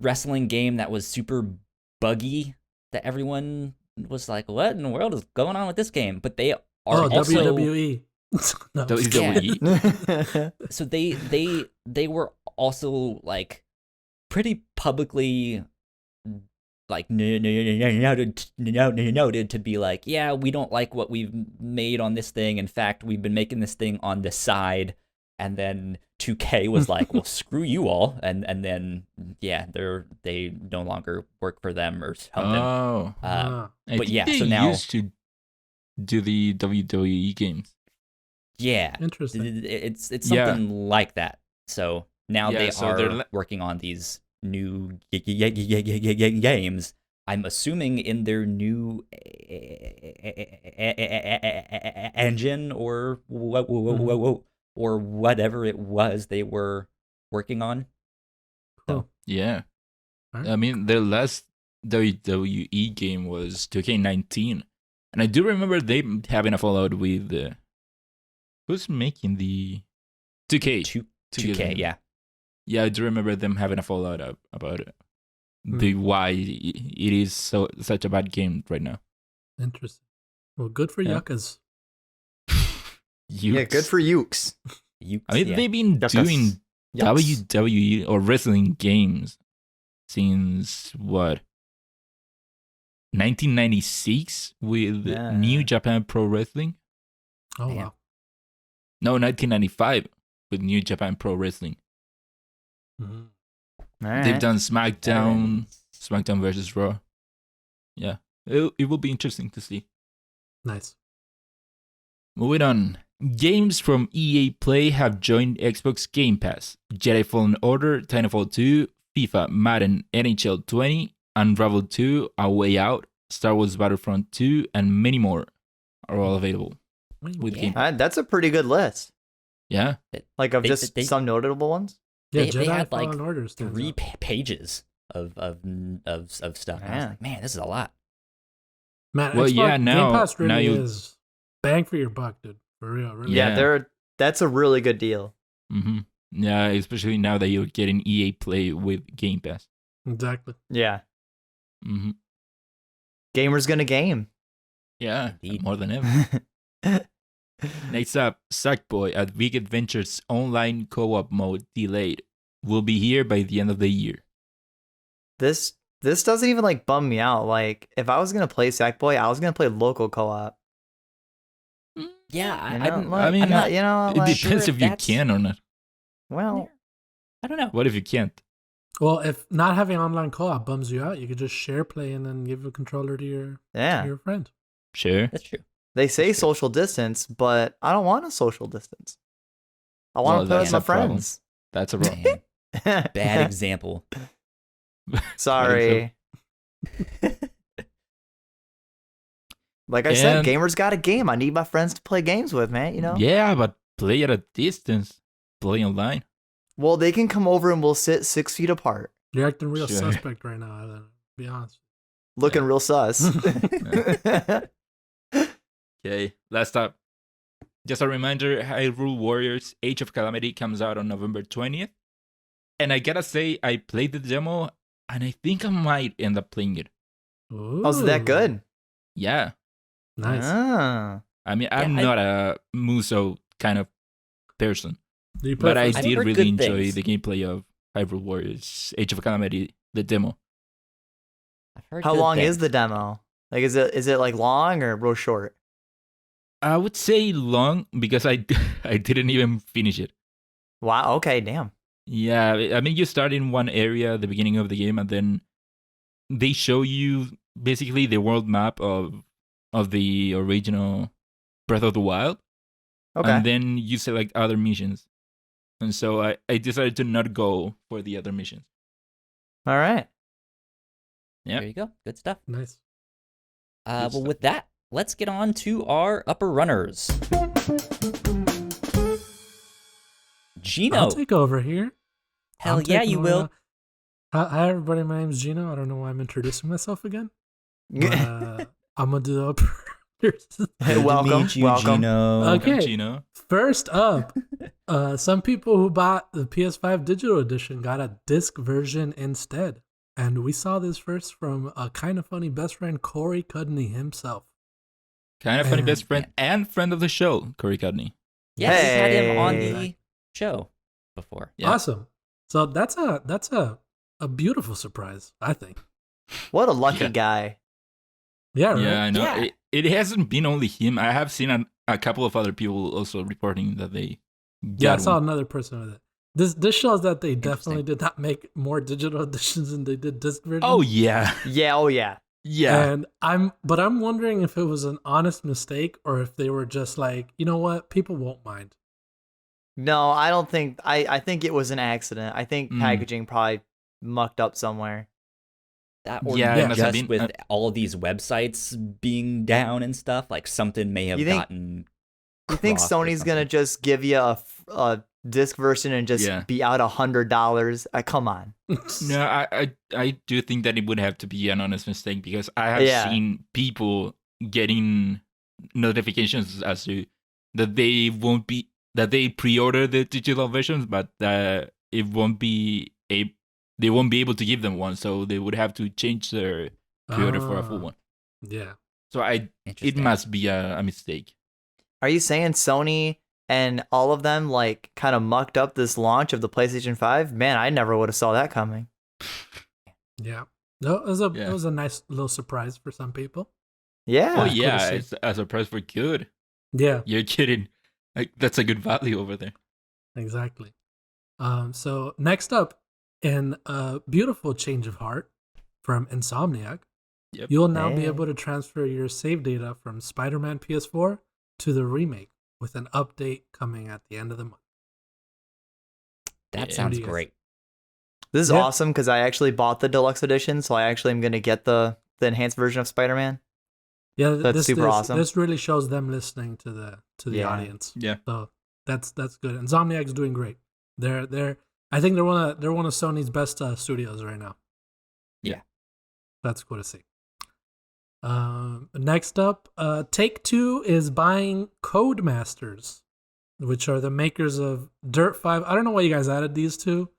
A: wrestling game that was super buggy that everyone was like, what in the world is going on with this game? But they are
C: Oh,
A: also
C: WWE. No,
B: WWE.
A: so they were also like pretty publicly like noted to be like, yeah, we don't like what we've made on this thing. In fact, we've been making this thing on the side. And then 2K was like, well, screw you all. And then, yeah, they no longer work for them or something.
B: Oh.
C: Ah.
B: I
A: But
B: think
A: yeah,
B: they
A: so now-
B: used to do the WWE games.
A: Yeah,
C: Interesting.
A: it's
B: Yeah.
A: something like that. So now
B: Yeah,
A: they
B: so
A: are
B: they're
A: working on these new games. I'm assuming in their new engine or or whatever it was they were working on.
C: Cool.
B: Yeah.
C: Alright.
B: I mean, their last WWE game was 2K19. And I do remember they having a fallout with who's making the 2K.
A: 2K, yeah.
B: Yeah, I do remember them having a fallout about it.
C: Hmm.
B: The why it is such a bad game right now.
C: Interesting. Well, good for
B: Yeah.
C: Yuccas.
D: Yeah, good for Ukes.
B: I mean, they've been
D: Yuckas.
B: doing
D: Yucks.
B: WWE or wrestling games since what? 1996 with
D: Yeah.
B: New Japan Pro Wrestling?
C: Oh,
A: Man.
C: wow.
B: No, 1995 with New Japan Pro Wrestling.
C: Mhm.
D: All right.
B: They've done SmackDown versus Raw. Yeah, it will be interesting to see.
C: Nice.
B: Moving on. Games from EA Play have joined Xbox Game Pass. Jedi Fallen Order, Titanfall 2, FIFA, Madden, NHL 20, Unravel 2, A Way Out, Star Wars Battlefront 2, and many more are all available with Game Pass.
D: All right, that's a pretty good list.
B: Yeah.
D: Like of just some notable ones.
C: Yeah,
A: They
C: Jedi
A: had
C: Fallen
A: like
C: Order stands
A: 3
C: out.
A: pages of stuff. And I was
D: Yeah.
A: like, man, this is a lot.
C: Man,
B: Well,
C: Xbox
B: yeah, now-
C: Game Pass
B: now
C: really
B: you-
C: is bang for your buck, dude. For real, really.
B: Yeah.
D: That's a really good deal.
B: Mm-hmm. Yeah, especially now that you're getting EA Play with Game Pass.
C: Exactly.
D: Yeah.
B: Mm-hmm.
D: Gamers gonna game.
B: Yeah,
A: Indeed.
B: more than ever. Next up, Sackboy at Big Adventures online co-op mode delayed. Will be here by the end of the year.
D: This doesn't even like bum me out. Like if I was gonna play Sackboy, I was gonna play local co-op.
A: Yeah,
D: You know,
A: I'm
D: like,
B: I mean,
A: I'm not,
D: you know,
B: It
D: like,
B: depends
A: sure
B: if you
A: that's-
B: can or not.
D: well,
A: I don't know.
B: What if you can't?
C: Well, if not having online co-op bums you out, you could just share play and then give a controller to your
D: yeah.
C: friend.
B: Sure.
A: That's true.
D: They say
A: That's true.
D: social distance, but I don't want a social distance. I want
B: Well,
D: to play with
B: that's
D: my
B: a problem.
D: friends.
B: That's a problem.
A: Man, bad example.
D: Sorry. Like I said,
B: And-
D: gamers got a game. I need my friends to play games with, man. You know.
B: Yeah, but play at a distance. Play online.
D: Well, they can come over and we'll sit 6 feet apart,
C: You're acting real
B: Sure.
C: suspect right now. To be honest.
D: looking
B: Yeah.
D: real sus.
B: Okay, last up. Just a reminder, Hyrule Warriors Age of Calamity comes out on November 20th. And I gotta say, I played the demo, and I think I might end up playing it.
D: Oh, is that
C: Ooh,
D: good?
B: Yeah.
C: Nice.
D: Ah.
B: I mean, I'm not a Muso kind of person.
C: Do you play
B: But I
C: first-
A: I've
B: did
A: heard
B: really
A: good
B: enjoy
A: things.
B: the gameplay of Hyrule Warriors Age of Calamity, the demo.
A: I've heard
D: How
A: good
D: long
A: things.
D: is the demo? Like, is it like long or real short?
B: I would say long because I didn't even finish it.
D: Wow. Okay. Damn.
B: Yeah, I mean, you start in one area at the beginning of the game, and then they show you basically the world map of the original Breath of the Wild,
D: Okay.
B: and then you select other missions. And so I decided to not go for the other missions.
D: All right.
B: Yeah.
A: There you go. Good stuff.
C: Nice.
A: Well,
B: stuff.
A: with that, let's get on to our upper runners. Gino.
C: I'll take over here.
A: Hell
C: I'm
A: yeah,
C: taking
A: you
C: over
A: will.
C: now. Hi, everybody. My name's Gino. I don't know why I'm introducing myself again. But, I'm gonna do the upper runners.
D: Hey, welcome. Welcome.
A: Gino.
C: Okay.
B: Gino.
C: First up, some people who bought the PS5 digital edition got a disc version instead. And we saw this first from a kind of funny best friend, Corey Cudney himself.
B: Kind of funny
C: And-
B: best friend and friend of the show, Corey Cudney.
A: Yeah, we had him on
D: Hey.
A: the show before.
B: Yeah.
C: Awesome. So that's a beautiful surprise, I think.
D: What a lucky
B: Yeah.
D: guy.
C: Yeah, right?
B: Yeah, I know.
A: Yeah.
B: It hasn't been only him. I have seen a couple of other people also reporting that they
C: Yeah, I
B: got
C: saw
B: one.
C: another person with it. This shows that they definitely
A: Interesting.
C: did not make more digital editions than they did disc versions.
B: Oh yeah,
D: Yeah. Oh yeah.
B: yeah.
C: And I'm wondering if it was an honest mistake or if they were just like, you know what, people won't mind.
D: No, I don't think. I think it was an accident. I think
B: Mm.
D: packaging probably mucked up somewhere.
A: That or
B: Yeah,
C: it must
B: have
A: just
B: been-
A: with all of these websites being down and stuff, like something may have
D: You think-
A: gotten.
D: You think
A: crossed or
D: Sony's gonna
A: something.
D: just give you a disc version and just
B: Yeah.
D: be out $100? Come on.
B: No, I do think that it would have to be an honest mistake because I have
D: Yeah.
B: seen people getting notifications as to that they won't be that they pre-order the digital versions, but it won't be they won't be able to give them one, so they would have to change their pre-order for a full one.
C: Yeah.
B: So it must be a mistake.
D: Are you saying Sony and all of them like kind of mucked up this launch of the PlayStation 5? Man, I never would have saw that coming.
C: Yeah. No, it was a nice little surprise for some people.
D: Yeah.
B: Oh yeah, it's a surprise for good.
C: Yeah.
B: You're kidding. Like that's a good value over there.
C: Exactly. So next up, in a beautiful change of heart from Insomniac, you'll now be able to transfer your save data from Spider-Man PS4 to the remake with an update coming at the end of the month.
A: That sounds great.
D: This is awesome because I actually bought the deluxe edition, so I actually am going to get the enhanced version of Spider-Man.
C: Yeah,
D: that's super awesome.
C: This really shows them listening to the audience.
B: Yeah.
C: So that's good. Insomniac's doing great. I think they're one of Sony's best studios right now.
B: Yeah.
C: That's cool to see. Next up, Take-Two is buying Codemasters, which are the makers of Dirt 5. I don't know why you guys added these two,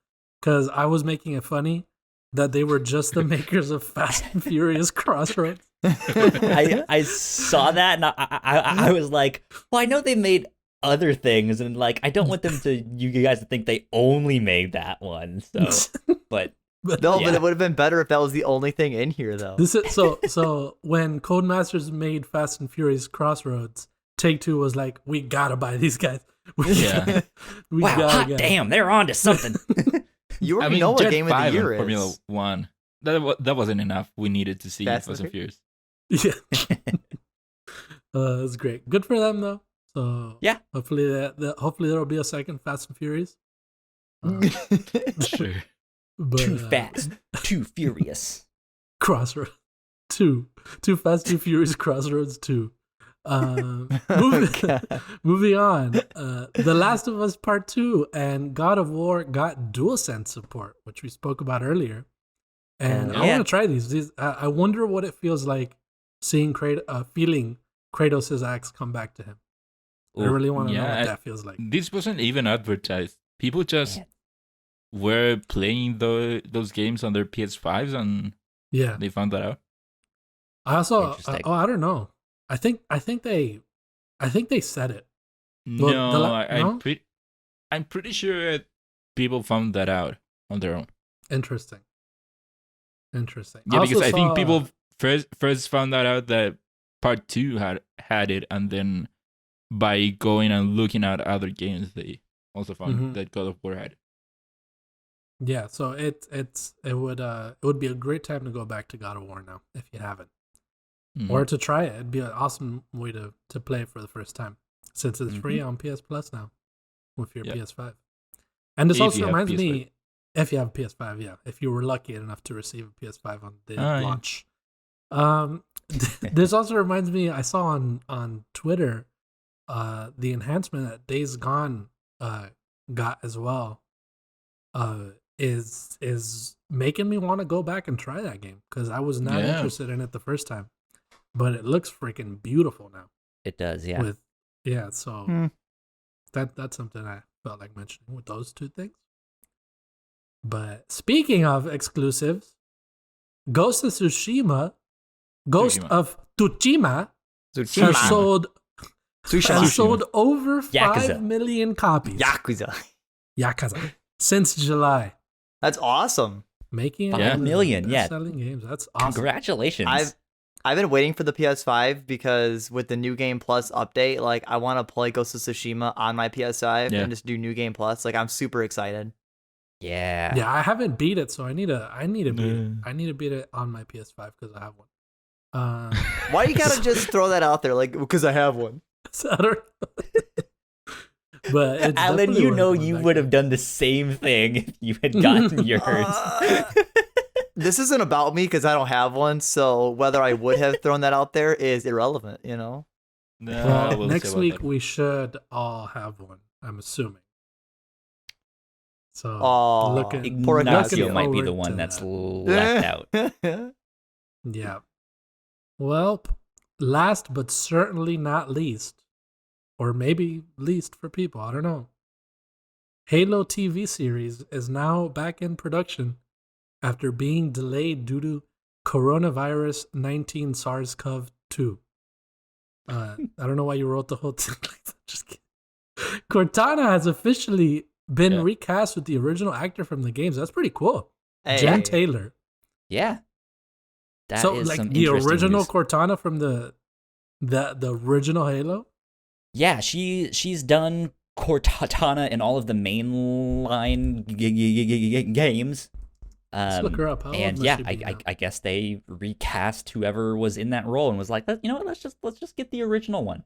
C: because I was making it funny that they were just the makers of Fast and Furious Crossroads.
A: I saw that and I was like, well, I know they made other things, and like I don't want you guys to think they only made that one. So, but
D: it would have been better if that was the only thing in here, though.
C: So when Codemasters made Fast and Furious Crossroads, Take-Two was like, we gotta buy these guys.
A: Damn, they're on to something.
D: You already know what game of the year is.
B: Formula One. That wasn't enough. We needed to see Fast and Furious.
C: Yeah. That's great. Good for them though. So
A: yeah,
C: hopefully there'll be a second Fast and Furious.
B: Sure.
A: But, too fast, too furious.
C: Crossroads 2. Too Fast, Too Furious Crossroads 2. Moving on. The Last of Us Part 2 and God of War got DualSense support, which we spoke about earlier. And I want to try these. I wonder what it feels like feeling Kratos' axe come back to him. I really want to know what that feels like.
B: This wasn't even advertised. People just were playing those games on their PS5s and they found that out.
C: I also I don't know. I think they said it.
B: No, I'm pretty sure people found that out on their own.
C: Interesting.
B: Yeah, because I think people first found out that Part 2 had it, and then by going and looking at other games, they also found that God of War had it.
C: Yeah, so it would be a great time to go back to God of War now if you haven't, or to try it. It'd be an awesome way to play it for the first time since it's free on PS Plus now with your PS5. And this also reminds me, if you have a PS5, if you were lucky enough to receive a PS5 on the launch. This also reminds me, I saw on Twitter the enhancement that Days Gone got as well. Is making me want to go back and try that game because I was not interested in it the first time, but it looks freaking beautiful now.
A: It does, yeah.
C: So that's something I felt like mentioning with those two things. But speaking of exclusives, Ghost of Tsushima has sold over 5 million copies. Yakuza. Since July.
D: That's awesome.
C: Making
A: 5 million,
C: selling games. That's awesome.
A: Congratulations.
D: I've been waiting for the PS5 because with the New Game Plus update, like I want to play Ghost of Tsushima on my PS5 and just do New Game Plus. Like I'm super excited.
A: Yeah.
C: Yeah, I haven't beat it, so I need to beat it. I need to beat it on my PS5 because I have one.
D: Why you gotta just throw that out there? Like because I have one.
C: I don't know. But it's
A: Alan, you would have done the same thing if you had gotten yours.
D: This isn't about me because I don't have one, so whether I would have thrown that out there is irrelevant, you know?
C: No, next week we should all have one, I'm assuming. So
A: Ignacio might be the one that's left out.
C: Yeah. Well, last but certainly not least, or maybe least for people. I don't know. Halo TV series is now back in production after being delayed due to coronavirus 19 SARS-CoV-2. I don't know why you wrote the whole thing like that. Just kidding. Cortana has officially been recast with the original actor from the games. That's pretty cool.
D: Hey.
C: Jen Taylor.
A: Yeah. That
C: So
A: is
C: like
A: some
C: the
A: interesting
C: original
A: news.
C: Cortana from the original Halo?
A: Yeah, she's done Cortana in all of the mainline games.
C: Let's look her up. How old
A: And
C: must
A: yeah,
C: she be now?
A: I guess they recast whoever was in that role and was like, you know what, let's just get the original one.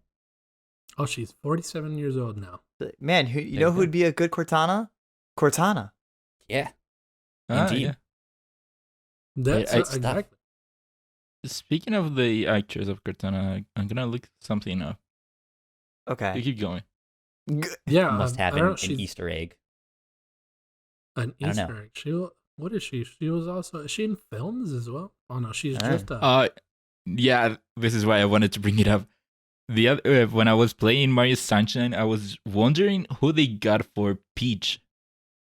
C: Oh, she's 47 years old now.
D: Man, you know who would be a good Cortana? Cortana.
A: Yeah.
B: Indeed.
A: Indeed.
C: That's
B: I-
C: exactly.
B: Speaking of the actress of Cortana, I'm gonna look something up. You
D: Okay.
B: keep going.
C: Yeah,
A: Must have
C: I don't know,
A: an
C: she's
A: Easter egg.
C: an
A: I don't know.
C: Easter egg. What is she? She was also. Is she in films as well? Oh no, she's
D: Ah.
C: just a.
B: Yeah, this is why I wanted to bring it up. The other when I was playing Mario Sunshine, I was wondering who they got for Peach,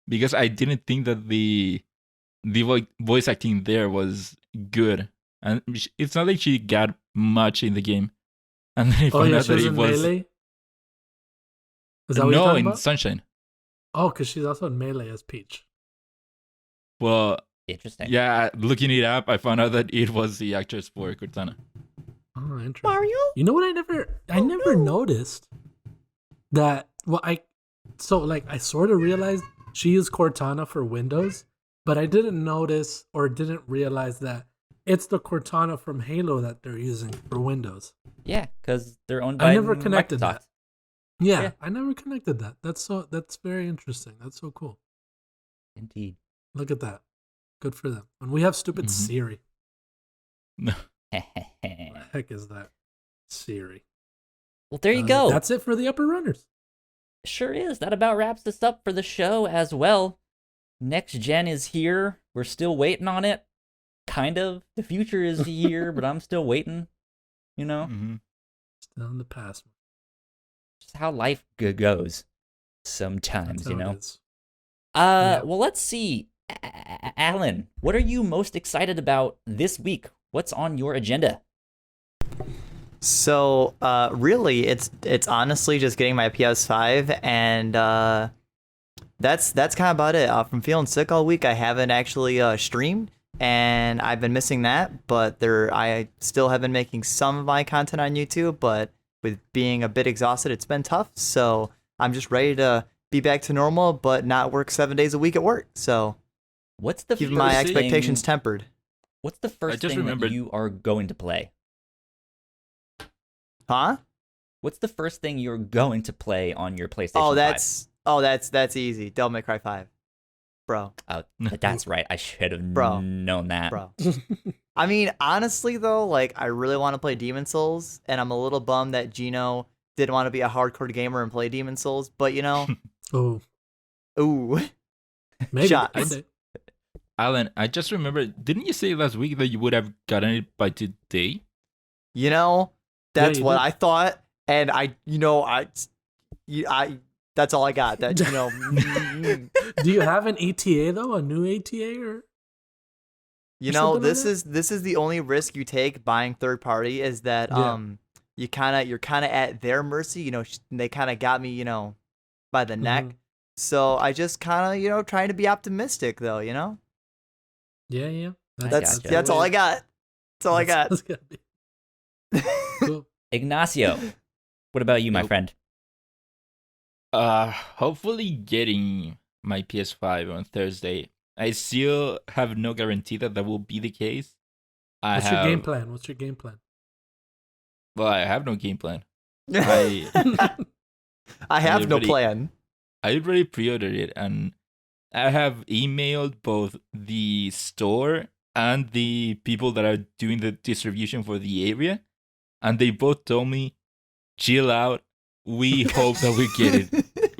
B: because I didn't think that the voice acting there was good, and it's not like she got much in the game. And then I
C: Oh
B: found
C: yeah,
B: out
C: she
B: that
C: was
B: it
C: in
B: was
C: Melee. Is that what you're
B: no
C: talking
B: in
C: about?
B: Sunshine.
C: Oh, because she's also in Melee as Peach.
B: Well,
A: Interesting.
B: yeah, looking it up, I found out that it was the actress for Cortana.
C: Oh, interesting. You know what? I never noticed that. Well, I sort of realized she used Cortana for Windows, but I didn't notice or didn't realize that it's the Cortana from Halo that they're using for Windows.
A: Yeah, because they're owned by
C: I never connected
A: Microsoft.
C: that. Yeah,
A: Yeah.
C: I never connected that. That's very interesting. That's so cool.
A: Indeed.
C: Look at that. Good for them. And we have stupid
B: Mhm.
C: Siri.
B: No.
C: What the heck is that? Siri.
A: Well, there you go.
C: That's it for the upper runners.
A: Sure is. That about wraps us up for the show as well. Next gen is here. We're still waiting on it. Kind of. The future is here, but I'm still waiting. You know?
B: Mhm.
C: Still in the past.
A: Just how life goes sometimes,
C: That's
A: you
C: how
A: know?
C: it is.
A: Well, let's see. Alan, what are you most excited about this week? What's on your agenda?
D: So, really, it's honestly just getting my PS5, and that's kind of about it. From feeling sick all week, I haven't actually streamed, and I've been missing that. But I still have been making some of my content on YouTube, but with being a bit exhausted, it's been tough. So I'm just ready to be back to normal, but not work 7 days a week at work. So
A: What's the
D: keep
A: first
D: my
A: thing-
D: expectations tempered.
A: What's the first
B: just
A: thing
B: remembered-
A: that you are going to play?
D: Huh?
A: What's the first thing you're going to play on your PlayStation 5?
D: That's easy. Devil May Cry 5. Bro.
A: Oh, that's right. I should have
D: Bro.
A: known that.
D: Bro. I mean, honestly though, like I really want to play Demon Souls, and I'm a little bummed that Gino didn't want to be a hardcore gamer and play Demon Souls, but you know,
C: Oh,
D: ooh.
C: maybe
D: Shots.
C: one day.
B: Alan, I just remembered, didn't you say last week that you would have gotten it by today?
D: You know, that's
C: you
D: what
C: did.
D: I thought, and I that's all I got. That you know,
C: Do you have an ETA though? A new ETA or?
D: you
C: Or
D: know,
C: something like
D: this is the only risk you take buying third party is that
C: Yeah.
D: you're kind of at their mercy. You know, they kind of got me, you know, by the neck.
C: Mhm.
D: So I just kind of, you know, trying to be optimistic though, you know.
C: Yeah.
A: That's-
C: the
D: That's all
C: way-
D: I got. That's all I got.
C: that's gotta be- Cool.
A: Ignacio, what about you, my
B: Nope.
A: friend?
B: Hopefully getting my PS5 on Thursday. I still have no guarantee that will be the case.
C: What's your game plan? What's your game plan?
B: Well, I have no game plan. I
D: I have no
B: Everybody-
D: plan.
B: I already pre-ordered it, and I have emailed both the store and the people that are doing the distribution for the area, and they both told me, "Chill out. We hope that we get it.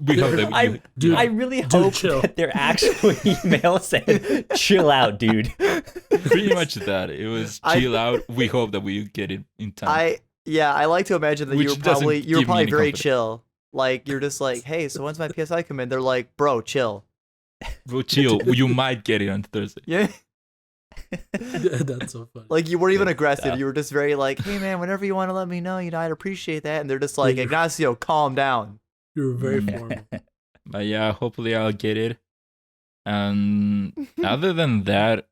B: We hope that
A: I-
B: you."
C: Dude,
A: I really
C: dude,
A: hope
C: chill.
A: that their actual email said, chill out, dude.
B: Pretty much that. It was
D: I-
B: chill out. We hope that we get it in time.
D: Yeah, I like to imagine that
B: Which
D: you were
B: doesn't
D: probably
B: give me any
D: very
B: confidence.
D: chill. Like you're just like, hey, so when's my PS5 come in? They're like, bro, chill.
B: Bro, chill. You might get it on Thursday.
D: Yeah.
C: That's so funny.
D: Like you weren't even
A: Good
D: aggressive.
A: stuff.
D: You were just very like, hey man, whenever you want to let me know, I'd appreciate that. And they're just like,
C: Yeah.
D: Ignacio, calm down.
C: You were very
B: Mm.
C: formal.
B: But yeah, hopefully I'll get it. And other than that,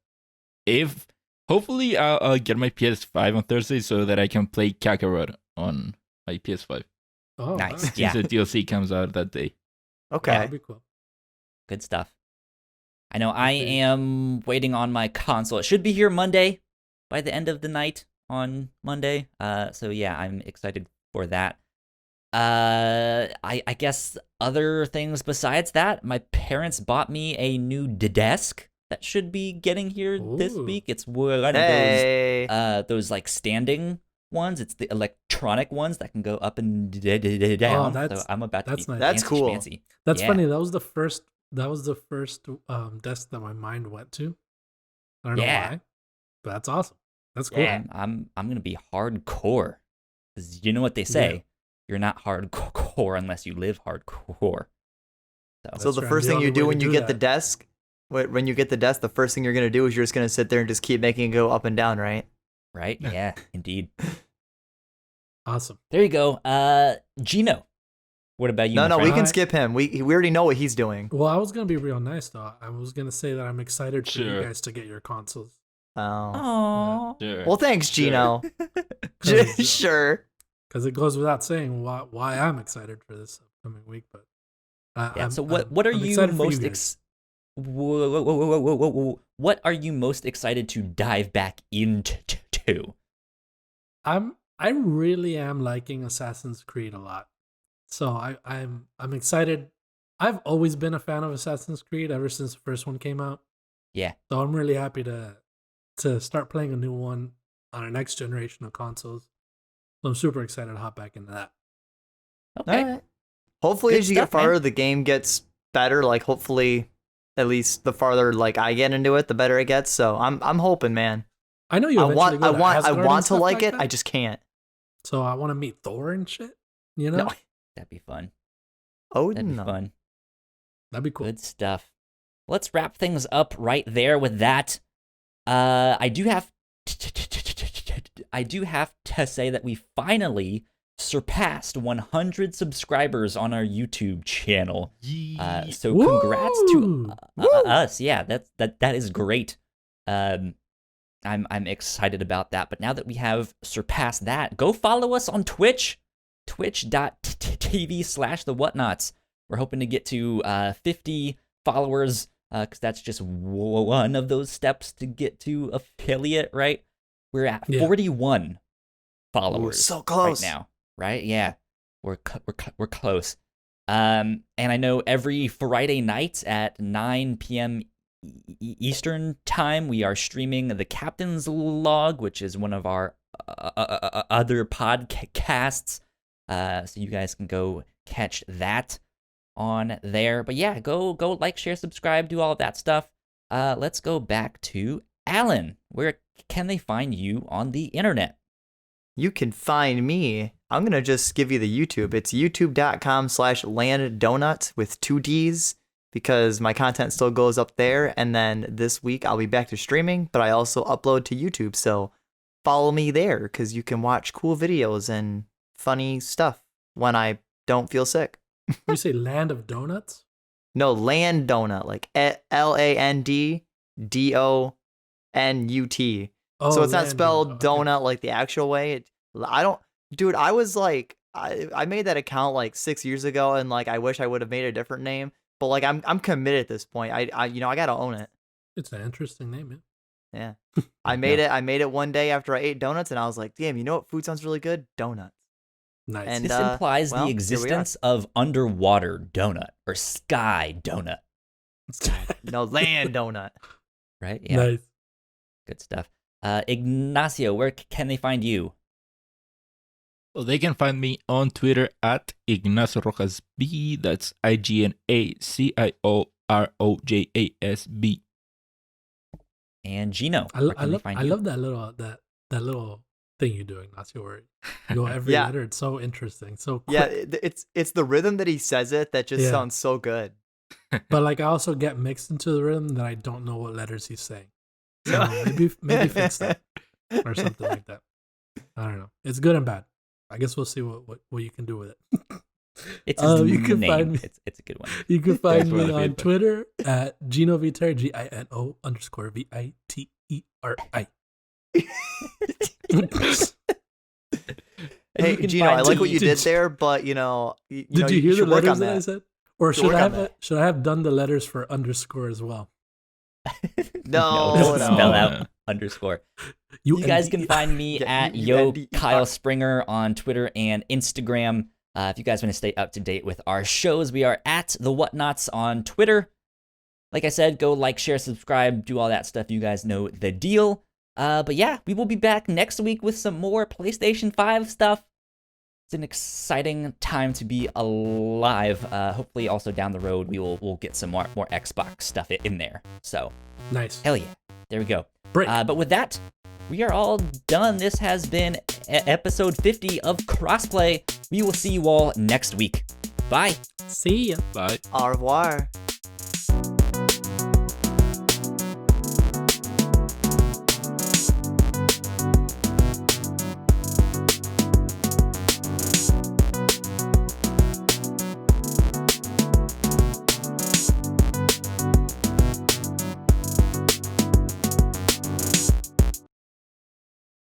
B: hopefully I'll get my PS5 on Thursday so that I can play Kakarot on my PS5.
C: Oh,
A: Nice.
C: wow.
A: Yeah.
B: Since the DLC comes out that day.
D: Okay.
C: That'd be cool.
A: Good stuff. I know I am waiting on my console. It should be here Monday, by the end of the night on Monday. So yeah, I'm excited for that. I guess other things besides that, my parents bought me a new desk that should be getting here this
C: Ooh.
A: week. It's one of
D: Hey.
A: those like standing ones. It's the electronic ones that can go up and down.
C: that's-
A: So I'm about to
C: that's
A: be
C: nice.
D: That's
A: fancy
D: cool.
A: schmancy.
C: That's
A: Yeah.
C: funny. That was the first desk that my mind went to. I don't know
A: Yeah.
C: why, but that's awesome. That's cool.
A: Yeah, I'm gonna be hardcore, because you know what they say,
C: Yeah.
A: you're not hardcore unless you live hardcore.
D: So
C: That's
D: the
C: right.
D: first
C: The
D: thing you
C: only
D: do
C: way
D: when
C: to
D: you
C: do
D: get the
C: that.
D: desk, when you get the desk, the first thing you're gonna do is you're just gonna sit there and just keep making it go up and down, right?
A: Right? Yeah, indeed.
C: Awesome.
A: There you go. Gino, what about you?
D: No,
A: my
D: no, we
A: friend?
D: can skip him. We already know what he's doing.
C: Well, I was gonna be real nice though. I was gonna say that I'm excited for you
B: Sure.
C: guys to get your consoles.
D: Oh.
A: Aw.
B: Sure.
D: Well, thanks,
B: Sure.
D: Gino.
C: 'Cause,
D: Sure.
C: Because it goes without saying why I'm excited for this upcoming week. But
A: Yeah. So
C: I'm
A: what are you
C: excited for
A: most
C: guys.
A: what are you most excited to dive back into?
C: I really am liking Assassin's Creed a lot. So I'm excited. I've always been a fan of Assassin's Creed ever since the first one came out.
A: Yeah.
C: So I'm really happy to start playing a new one on our next generation of consoles. So I'm super excited to hop back into that.
A: Okay.
D: All right. Hopefully,
A: Good
D: as you get
A: stuff, man.
D: farther, the game gets better. Like, hopefully, at least the farther like I get into it, the better it gets. So I'm hoping, man.
C: I know you.
D: I
C: eventually
D: want
C: go to Asgard and
D: to
C: stuff
D: like it.
C: that.
D: I just can't.
C: So I want to meet Thor and shit. You know,
D: No.
A: That'd be fun.
D: Oh
A: That'd be
D: no.
A: fun.
C: that'd be cool.
A: Good stuff. Let's wrap things up right there with that. I do have to say that we finally surpassed 100 subscribers on our YouTube channel. So congrats to us. Yeah, that is great. I'm excited about that. But now that we have surpassed that, go follow us on Twitch, twitch.tv/the Whatnauts. We're hoping to get to 50 followers, because that's just one of those steps to get to affiliate, right? We're at 41 followers.
D: Ooh, so close
A: right now, right? Yeah, we're close. And I know every Friday night at 9 p.m. Eastern time, we are streaming the Captain's Log, which is one of our other podcasts. So you guys can go catch that on there. But yeah, go like, share, subscribe, do all of that stuff. Let's go back to Alan. Where can they find you on the internet?
D: You can find me. I'm going to just give you the YouTube. It's youtube.com/landdonut with 2 Ds, because my content still goes up there. And then this week I'll be back to streaming, but I also upload to YouTube. So follow me there, because you can watch cool videos and funny stuff when I don't feel sick.
C: You say Land of Donuts?
D: No, Land Donut, like LANDDONUT.
C: Oh,
D: So it's not
C: Land
D: spelled
C: Donut. Okay.
D: donut like the actual way. Dude, I was like, I made that account like 6 years ago, and like I wish I would have made a different name. But like I'm committed at this point. I gotta own it.
C: It's an interesting name, man.
D: Yeah, I made it. I made it one day after I ate donuts, and I was like, damn, you know what food sounds really good? Donuts.
C: Nice.
D: And
A: This implies
D: well,
A: the
D: here we are.
A: existence of underwater donut or sky donut,
D: No, Land Donut.
A: right? Yeah,
C: Nice.
A: good stuff. Ignacio, where can they find you?
B: Well, they can find me on Twitter at Ignacio Rojas B. That's IGNACIOROJASB.
A: And Gino,
C: I
A: where can they
C: love
A: find
C: I
A: you?
C: love that little thing you're doing, not to worry. You go every
D: Yeah.
C: letter. It's so interesting. So quick.
D: Yeah, it's the rhythm that he says it that just
C: Yeah.
D: sounds so good.
C: But like I also get mixed into the rhythm that I don't know what letters he's saying. So maybe fix that or something like that. I don't know. It's good and bad. I guess we'll see what you can do with it.
A: It's his
C: you can
A: name.
C: find me.
A: It's a good one.
C: You can find
B: Thanks for
C: me
B: the
C: on
B: feedback.
C: Twitter at Gino Viter, GINO_VITERI.
A: And
D: Hey,
A: you can
D: Gino, I
A: find
D: like
A: me-
D: what you did there, but you know,
C: Did you hear the
D: should work
C: letters
D: on
C: that I said? Or
D: Should
C: should
D: work
C: I
D: on
C: have
D: that.
C: should I have done the letters for underscore as well?
D: No,
A: just
D: no.
A: spell
B: No.
A: out underscore. You guys can find me
D: Yeah,
A: at
D: UNDER.
A: Kyle Springer on Twitter and Instagram. If you guys want to stay up to date with our shows, we are at the Whatnauts on Twitter. Like I said, go like, share, subscribe, do all that stuff. You guys know the deal. But yeah, we will be back next week with some more PlayStation 5 stuff. It's an exciting time to be alive. Hopefully, also down the road, we'll get some more Xbox stuff in there. So,
C: Nice.
A: hell yeah. There we go.
C: Break.
A: But with that, we are all done. This has been episode 50 of Crossplay. We will see you all next week. Bye.
C: See ya.
B: Bye.
D: Au revoir.